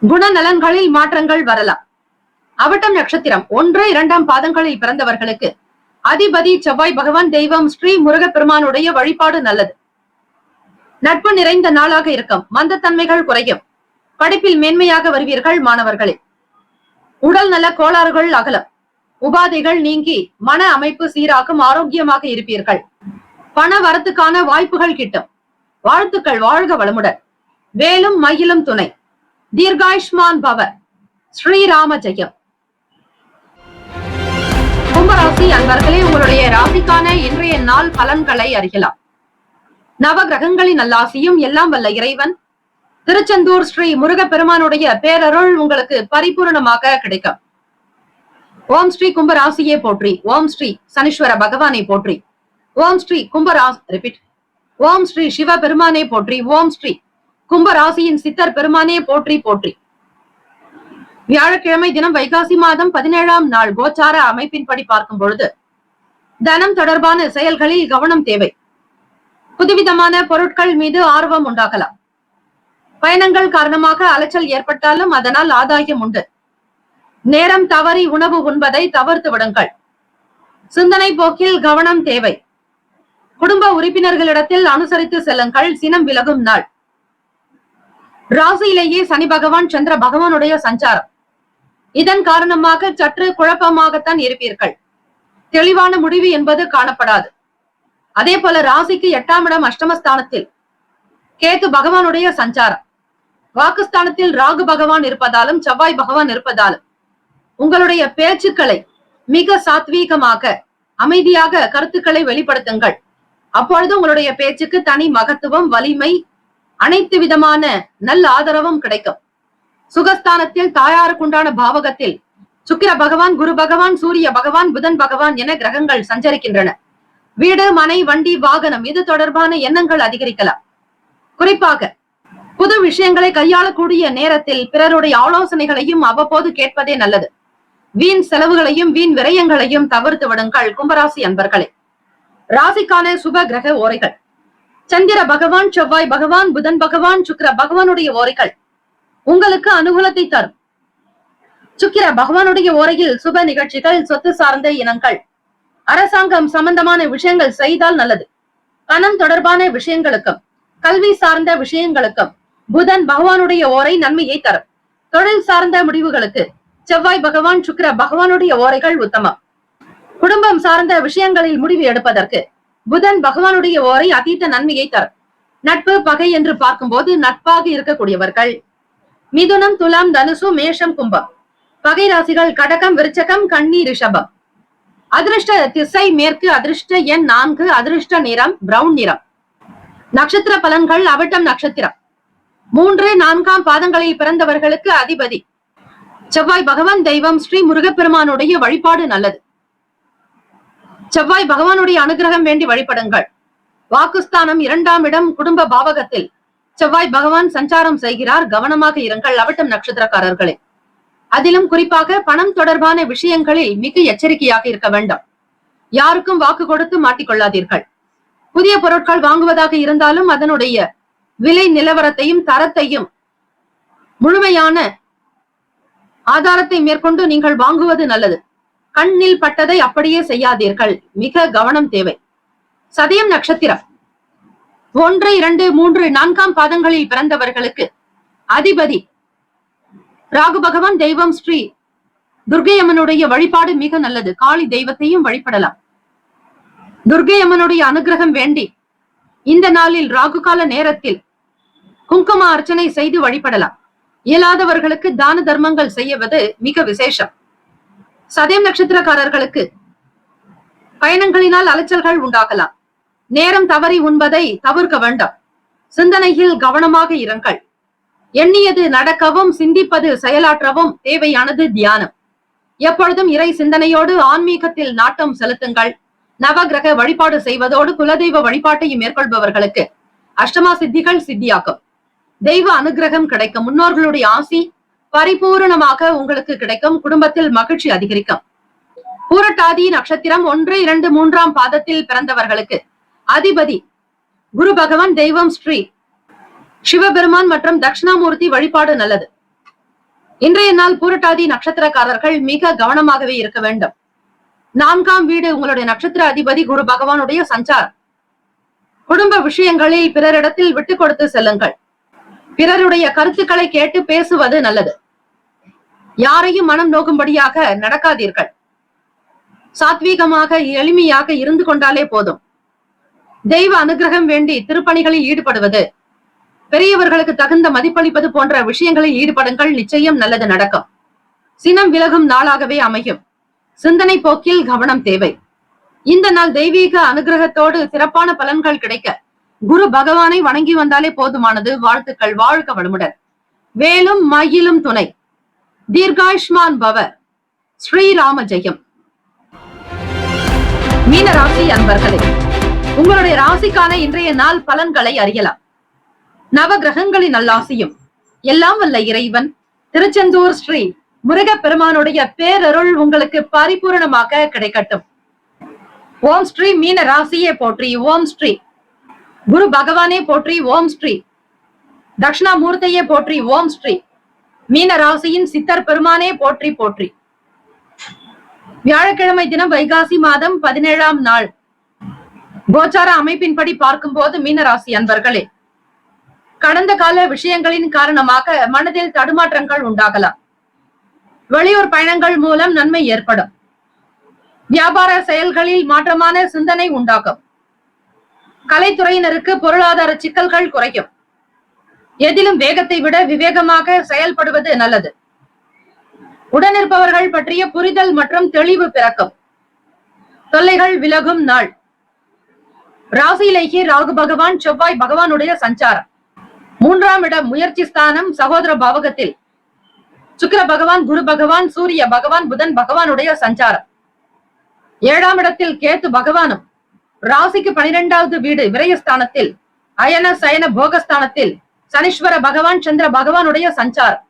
குணநலன்களில் மாற்றங்கள் வரலாம். அவட்டம் நட்சத்திரம் 1, 2ஆம் பாதங்களில் பிறந்தவர்களுக்கு அதிபதி செவ்வாய் பகவான். தெய்வம் ஸ்ரீ முருகப்பெருமானுடைய வழிபாடு நல்லது. நட்பு நிறைந்த நாளாக இருக்கும். மந்தத்தன்மைகள் குறையும். படிப்பில் மேன்மையாக வருவீர்கள் மாணவர்களே. உடல் நல கோளாறுகள் அகலம். உபாதைகள் நீங்கி மன அமைப்பு சீராகும். ஆரோக்கியமாக இருப்பீர்கள். பண வரத்துக்கான வாய்ப்புகள் கிட்டும். வாழ்த்துக்கள். வாழ்க வளமுடன். வேலும் மயிலும் துணை. தீர்காயுஷ்மான் பவ. ஸ்ரீராம ஜெயம். கும்பராசி அன்பர்களே, உங்களுடைய ராசிக்கான இன்றைய நாள் பலன்களை அறியலாம். நவ கிரகங்களின் நல்லாசியும் எல்லாம் வல்ல இறைவன் திருச்செந்தூர் ஸ்ரீ முருகப்பெருமானுடைய பேரருள் உங்களுக்கு பரிபூர்ணமாக கிடைக்கும். ஓம் ஸ்ரீ கும்பராசியே போற்றி. ஓம் ஸ்ரீ சனீஸ்வர பகவானை போற்றி. ஓம் ஸ்ரீ ஓம் ஸ்ரீ சிவ பெருமானே போற்றி. ஓம் ஸ்ரீ கும்பராசியின் சித்தர் பெருமானே போற்றி போற்றி. வியாழக்கிழமை தினம் வைகாசி மாதம் 17ஆம் நாள் கோச்சார அமைப்பின்படி பார்க்கும் பொழுது தனம் தொடர்பான செயல்களில் கவனம் தேவை. புதுவிதமான பொருட்கள் மீது ஆர்வம் உண்டாகலாம். பயணங்கள் காரணமாக அலைச்சல் ஏற்பட்டாலும் அதனால் ஆதாயம் உண்டு. நேரம் தவறி உணவு உண்பதை தவிர்த்து விடுங்கள். சிந்தனை போக்கில் கவனம் தேவை. குடும்ப உறுப்பினர்களிடத்தில் அனுசரித்து செல்லுங்கள். சினம் விலகும் நாள். ராசியிலேயே சனி பகவான் சந்திர பகவானுடைய சஞ்சாரம். இதன் காரணமாக சற்று குழப்பமாகத்தான் இருப்பீர்கள். தெளிவான முடிவு என்பது காணப்படாது. அதே போல ராசிக்கு 8ஆம் இடம் அஷ்டமஸ்தானத்தில் கேது பகவானுடைய சஞ்சாரம். வாக்குஸ்தானத்தில் ராகு பகவான் இருப்பதாலும் செவ்வாய் பகவான் இருப்பதாலும் உங்களுடைய பேச்சுக்களை மிக சாத்வீகமாக அமைதியாக கருத்துக்களை வெளிப்படுத்துங்கள். அப்பொழுது உங்களுடைய பேச்சுக்கு தனி மகத்துவம், வலிமை, அனைத்து விதமான நல்ல ஆதரவும் கிடைக்கும். சுகஸ்தானத்தில் தாயாருக்குண்டான பாவகத்தில் சுக்கிர பகவான், குரு பகவான், சூரிய பகவான், புதன் பகவான் என கிரகங்கள் சஞ்சரிக்கின்றன. வீடு, மனை, வண்டி, வாகனம் இது தொடர்பான எண்ணங்கள் அதிகரிக்கலாம். குறிப்பாக புது விஷயங்களை கையாளக்கூடிய நேரத்தில் பிறருடைய ஆலோசனைகளையும் அவ்வப்போது கேட்பதே நல்லது. வீண் செலவுகளையும் வீண் விரயங்களையும் தவிர்த்து விடுங்கள் கும்பராசி அன்பர்களே. ராசிக்கான சுப கிரக ஓரைகள்: சந்திர பகவான், செவ்வாய் பகவான், புதன் பகவான், சுக்கிர பகவானுடைய ஓரைகள் உங்களுக்கு அனுகூலத்தை தரும். சுக்கிர பகவானுடைய ஓரையில் சுப நிகழ்ச்சிகள், சொத்து சார்ந்த இனங்கள், அரசாங்கம் சம்பந்தமான விஷயங்கள் செய்தால் நல்லது. பணம் தொடர்பான விஷயங்களுக்கும் கல்வி சார்ந்த விஷயங்களுக்கும் புதன் பகவானுடைய ஓரை நன்மையை தரும். தொழில் சார்ந்த முடிவுகளுக்கு செவ்வாய் பகவான், சுக்கிர பகவானுடைய ஓரைகள் உத்தமம். குடும்பம் சார்ந்த விஷயங்களில் முடிவு எடுப்பதற்கு புதன் பகவானுடைய ஓரை அதீத நன்மையை தரும். நட்பு, பகை என்று பார்க்கும்போது நட்பாக இருக்கக்கூடியவர்கள் மிதுனம், துலாம், தனுசு, மேஷம், கும்பம். பகை ராசிகள் கடகம், விருச்சகம், கன்னி, ரிஷபம். அதிர்ஷ்ட திசை மேற்கு, அதிர்ஷ்ட எண் 4, அதிர்ஷ்ட நிறம் பிரவுன் நிறம். நட்சத்திர பலன்கள்: அவிட்டம் நட்சத்திரம் 3, 4ஆம் பாதங்களில் பிறந்தவர்களுக்கு அதிபதி செவ்வாய் பகவான். தெய்வம் ஸ்ரீ முருகப்பெருமானுடைய வழிபாடு நல்லது. செவ்வாய் பகவானுடைய அனுகிரகம் வேண்டி வழிபடுங்கள். வாக்குஸ்தானம் 2ஆம் இடம் குடும்ப பாவகத்தில் செவ்வாய் பகவான் சஞ்சாரம் செய்கிறார். கவனமாக இருங்கள் அவிட்டம் நட்சத்திரக்காரர்களே. அதிலும் குறிப்பாக பணம் தொடர்பான விஷயங்களில் மிக எச்சரிக்கையாக இருக்க வேண்டும். யாருக்கும் வாக்கு கொடுத்து மாட்டிக்கொள்ளாதீர்கள். புதிய பொருட்கள் வாங்குவதாக இருந்தாலும் அதனுடைய விலை நிலவரத்தையும் தரத்தையும் முழுமையான ஆதாரத்தை மேற்கொண்டு நீங்கள் வாங்குவது நல்லது. கண்ணில் பட்டதை அப்படியே செய்யாதீர்கள். மிக கவனம் தேவை. சதயம் நட்சத்திரம் 1, 2, 3, 4ஆம் பாதங்களில் பிறந்தவர்களுக்கு அதிபதி ராகு பகவான். தெய்வம் ஸ்ரீ துர்க்கை அம்மனுடைய வழிபாடு மிக நல்லது. காளி தெய்வத்தையும் வழிபடலாம். துர்க்கை அம்மனுடைய அனுகிரகம் வேண்டி இந்த நாளில் ராகு கால நேரத்தில் குங்கும அர்ச்சனை செய்து வழிபடலாம். இயலாதவர்களுக்கு தான தர்மங்கள் செய்வது மிக விசேஷம். சதயம் நட்சத்திரக்காரர்களுக்கு பயணங்களினால் அலைச்சல்கள் உண்டாகலாம். நேரம் தவறி உண்பதை தவிர்க்க வேண்டாம். சிந்தனையில் கவனமாக இருங்கள். எண்ணியது நடக்கவும் சிந்திப்பது செயலாற்றவும் தேவையானது தியானம். எப்பொழுதும் இறை சிந்தனையோடு ஆன்மீகத்தில் நாட்டம் செலுத்துங்கள். நவகிரக வழிபாடு செய்வதோடு குலதெய்வ வழிபாட்டையும் மேற்கொள்பவர்களுக்கு அஷ்டமா சித்திகள் சித்தியாக்கும். தெய்வ அனுகிரகம் கிடைக்கும். முன்னோர்களுடைய ஆசி பரிபூரணமாக உங்களுக்கு கிடைக்கும். குடும்பத்தில் மகிழ்ச்சி அதிகரிக்கும். பூரட்டாதி நட்சத்திரம் 1, 2, 3ஆம் பாதத்தில் பிறந்தவர்களுக்கு அதிபதி குரு பகவான். தெய்வம் ஸ்ரீ சிவபெருமான் மற்றும் தட்சிணாமூர்த்தி வழிபாடு நல்லது. இன்றைய நாள் பூரட்டாதி நட்சத்திரக்காரர்கள் மிக கவனமாகவே இருக்க வேண்டும். 4ஆம் வீடு உங்களுடைய நட்சத்திர அதிபதி குரு பகவானுடைய சஞ்சாரம். குடும்ப விஷயங்களில் பிறரிடத்தில் விட்டு கொடுத்து செல்லுங்கள். பிறருடைய கருத்துக்களை கேட்டு பேசுவது நல்லது. யாரையும் மனம் நோக்கும்படியாக நடக்காதீர்கள். சாத்வீகமாக எளிமையாக இருந்து கொண்டாலே போதும். தெய்வ அனுகிரகம் வேண்டி திருப்பணிகளில் ஈடுபடுவது, பெரியவர்களுக்கு தகுந்த மதிப்பளிப்பது போன்ற விஷயங்களில் ஈடுபடுங்கள். நிச்சயம் நல்லது நடக்கும். சினம் விலகும் நாளாகவே அமையும். சிந்தனை போக்கில் கவனம் தேவை. இந்த நாள் தெய்வீக அனுகிரகத்தோடு சிறப்பான பலன்கள் கிடைக்க குரு பகவானை வணங்கி வந்தாலே போதுமானது. வாழ்த்துக்கள். வாழ்க வளமுடன். வேலும் மயிலும் துணை. தீர்காயுஷ்மான் பவ. ஸ்ரீராம ஜெயம். மீன ராசி அன்பர்களே, உங்களுடைய ராசிக்கான இன்றைய நாள் பலன்களை அறியலாம். நவ கிரகங்களின் நல்லாசியும் எல்லாம் வல்ல இறைவன் திருச்செந்தூர் ஸ்ரீ முருகப்பெருமானுடைய பேரருள் உங்களுக்கு பரிபூரணமாக கிடைக்கட்டும். ஓம் ஸ்ரீ மீன ராசியே போற்றி. ஓம் ஸ்ரீ குரு பகவானே போற்றி. ஓம் ஸ்ரீ தட்சிணாமூர்த்தியே போற்றி. ஓம் ஸ்ரீ மீன ராசியின் சித்தர் பெருமானே போற்றி போற்றி. வியாழக்கிழமை தினம் வைகாசி மாதம் 17ஆம் நாள் கோச்சார அமைப்பின்படி பார்க்கும்போது மீனராசி அன்பர்களே, கடந்த கால விஷயங்களின் காரணமாக மனதில் தடுமாற்றங்கள் உண்டாகலாம். வெளியூர் பயணங்கள் மூலம் நன்மை ஏற்படும். வியாபார செயல்களில் மாற்றமான சிந்தனை உண்டாகும். கலைத்துறையினருக்கு பொருளாதார சிக்கல்கள் குறையும். எதிலும் வேகத்தை விட விவேகமாக செயல்படுவது நல்லது. உடனிருப்பவர்கள் பற்றிய புரிதல் மற்றும் தெளிவு பிறக்கும். தொல்லைகள் விலகும் நாள். ராசியிலேயே ராகு பகவான் செவ்வாய் பகவானுடைய சஞ்சாரம். 3ஆம் இடம் முயற்சி ஸ்தானம் சகோதர பாவகத்தில் சுக்கிர பகவான், குரு பகவான், சூரிய பகவான், புதன் பகவானுடைய சஞ்சாரம். 7ஆம் இடத்தில் கேத்து பகவானும் ராசிக்கு 12வது வீடு விரயஸ்தானத்தில் அயன சயன போகஸ்தானத்தில் சனீஸ்வர பகவான், சந்திர பகவானுடைய சஞ்சாரம்.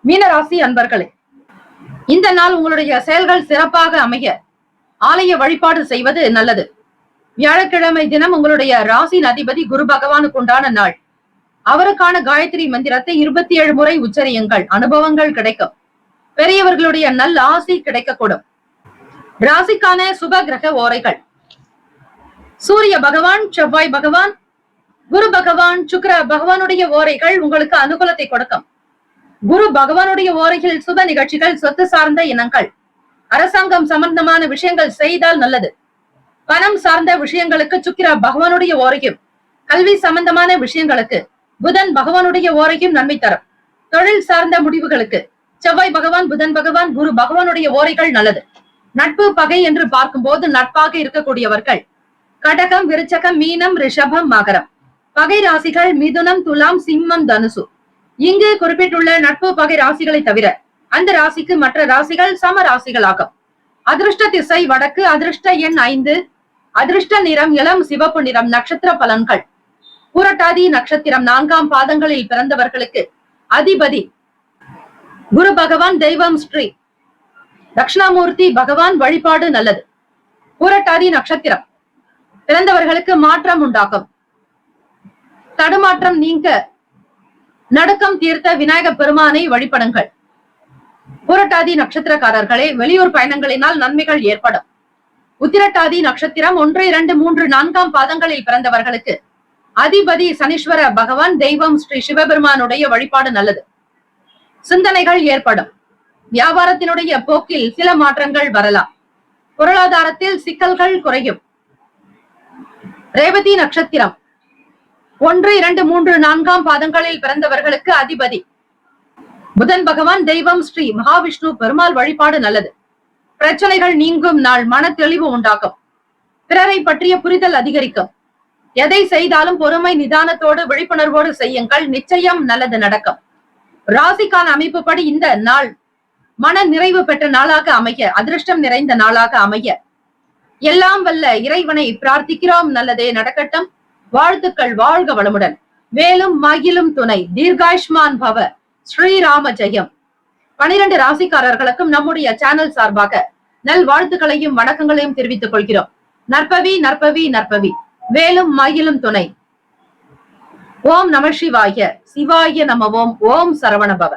மீனராசி அன்பர்களே, இந்த நாள் உங்களுடைய செயல்கள் சிறப்பாக அமைய ஆலய வழிபாடு செய்வது நல்லது. வியாழக்கிழமை தினம் உங்களுடைய ராசியின் அதிபதி குரு பகவானுக்கு உண்டான நாள். அவருக்கான காயத்ரி மந்திரத்தை 27 முறை உச்சரியுங்கள். அனுபவங்கள் கிடைக்கும். பெரியவர்களுடைய நல் ஆசி கிடைக்கக்கூடும். ராசிக்கான சுப கிரக ஓரைகள்: சூரிய பகவான், செவ்வாய் பகவான், குரு பகவான், சுக்கிர பகவானுடைய ஓரைகள் உங்களுக்கு அனுகூலத்தை கொடுக்கும். குரு பகவானுடைய ஓரையில் சுப நிகழ்ச்சிகள், சொத்து சார்ந்த இனங்கள், அரசாங்கம் சம்பந்தமான விஷயங்கள் செய்தால் நல்லது. பணம் சார்ந்த விஷயங்களுக்கு சுக்கிர பகவானுடைய ஓரையும், கல்வி சம்பந்தமான விஷயங்களுக்கு புதன் பகவானுடைய ஓரையும் நன்மை தரும். தொழில் சார்ந்த முடிவுகளுக்கு செவ்வாய் பகவான், புதன் பகவான், குரு பகவானுடைய ஓரைகள் நல்லது. நட்பு பகை என்று பார்க்கும்போது நட்பாக இருக்கக்கூடியவர்கள் கடகம், விருச்சகம், மீனம், ரிஷபம், மகரம். பகை ராசிகள் மிதுனம், துலாம், சிம்மம், தனுசு. இங்கு குறிப்பிட்டுள்ள நட்பு பகை ராசிகளை தவிர அந்த ராசிக்கு மற்ற ராசிகள் சம ராசிகளாகும். அதிர்ஷ்ட திசை வடக்கு, அதிர்ஷ்ட எண் 5, அதிர்ஷ்ட நிறம் இளம் சிவப்பு நிறம். நட்சத்திர பலன்கள்: பூரட்டாதி நட்சத்திரம் 4ஆம் பாதங்களில் பிறந்தவர்களுக்கு அதிபதி குரு பகவான், தெய்வம் ஸ்ரீ தட்சிணாமூர்த்தி பகவான் வழிபாடு நல்லது. பூரட்டாதி நட்சத்திரம் பிறந்தவர்களுக்கு மாற்றம் உண்டாகும். தடுமாற்றம் நீங்க நடுக்கம் தீர்த்த விநாயக பெருமானை வழிபடுங்கள். பூரட்டாதி நட்சத்திரக்காரர்களே, வெளியூர் பயணங்களினால் நன்மைகள் ஏற்படும். உத்திரட்டாதி நட்சத்திரம் 1, 2, 3, 4ஆம் பாதங்களில் பிறந்தவர்களுக்கு அதிபதி சனீஸ்வர பகவான், தெய்வம் ஸ்ரீ சிவபெருமானுடைய வழிபாடு நல்லது. சிந்தனைகள் ஏற்படும். வியாபாரத்தினுடைய போக்கில் சில மாற்றங்கள் வரலாம். பொருளாதாரத்தில் சிக்கல்கள் குறையும். ரேவதி நட்சத்திரம் 1, 2, 3, 4ஆம் பாதங்களில் பிறந்தவர்களுக்கு அதிபதி புதன் பகவான், தெய்வம் ஸ்ரீ மகாவிஷ்ணு பெருமாள் வழிபாடு நல்லது. பிரச்சனைகள் நீங்கும் நாள். மன தெளிவு உண்டாகும். பிறரை பற்றிய புரிதல் அதிகரிக்கும். எதை செய்தாலும் பொறுமை நிதானத்தோடு விழிப்புணர்வோடு செய்யுங்கள். நிச்சயம் நல்லது நடக்கும். ராசிக்கான அமைப்புப்படி இந்த நாள் மன நிறைவு பெற்ற நாளாக அமைய, அதிர்ஷ்டம் நிறைந்த நாளாக அமைய எல்லாம் வல்ல இறைவனை பிரார்த்திக்கிறோம். நல்லதே நடக்கட்டும். வாழ்த்துக்கள். வாழ்க வளமுடன். வேலும் மகிழும் துணை. தீர்காயுஷ்மான் பவ. ஸ்ரீராம ஜெயம். 12 ராசிக்காரர்களுக்கும் நம்முடைய சேனல் சார்பாக நல் வாழ்த்துக்களையும் வணக்கங்களையும் தெரிவித்துக் கொள்கிறோம். நற்பவி நற்பவி நற்பவி. வேலும் மகிழும் துணை. ஓம் நம சிவாய. சிவாய நம ஓம். ஓம் சரவண பவ.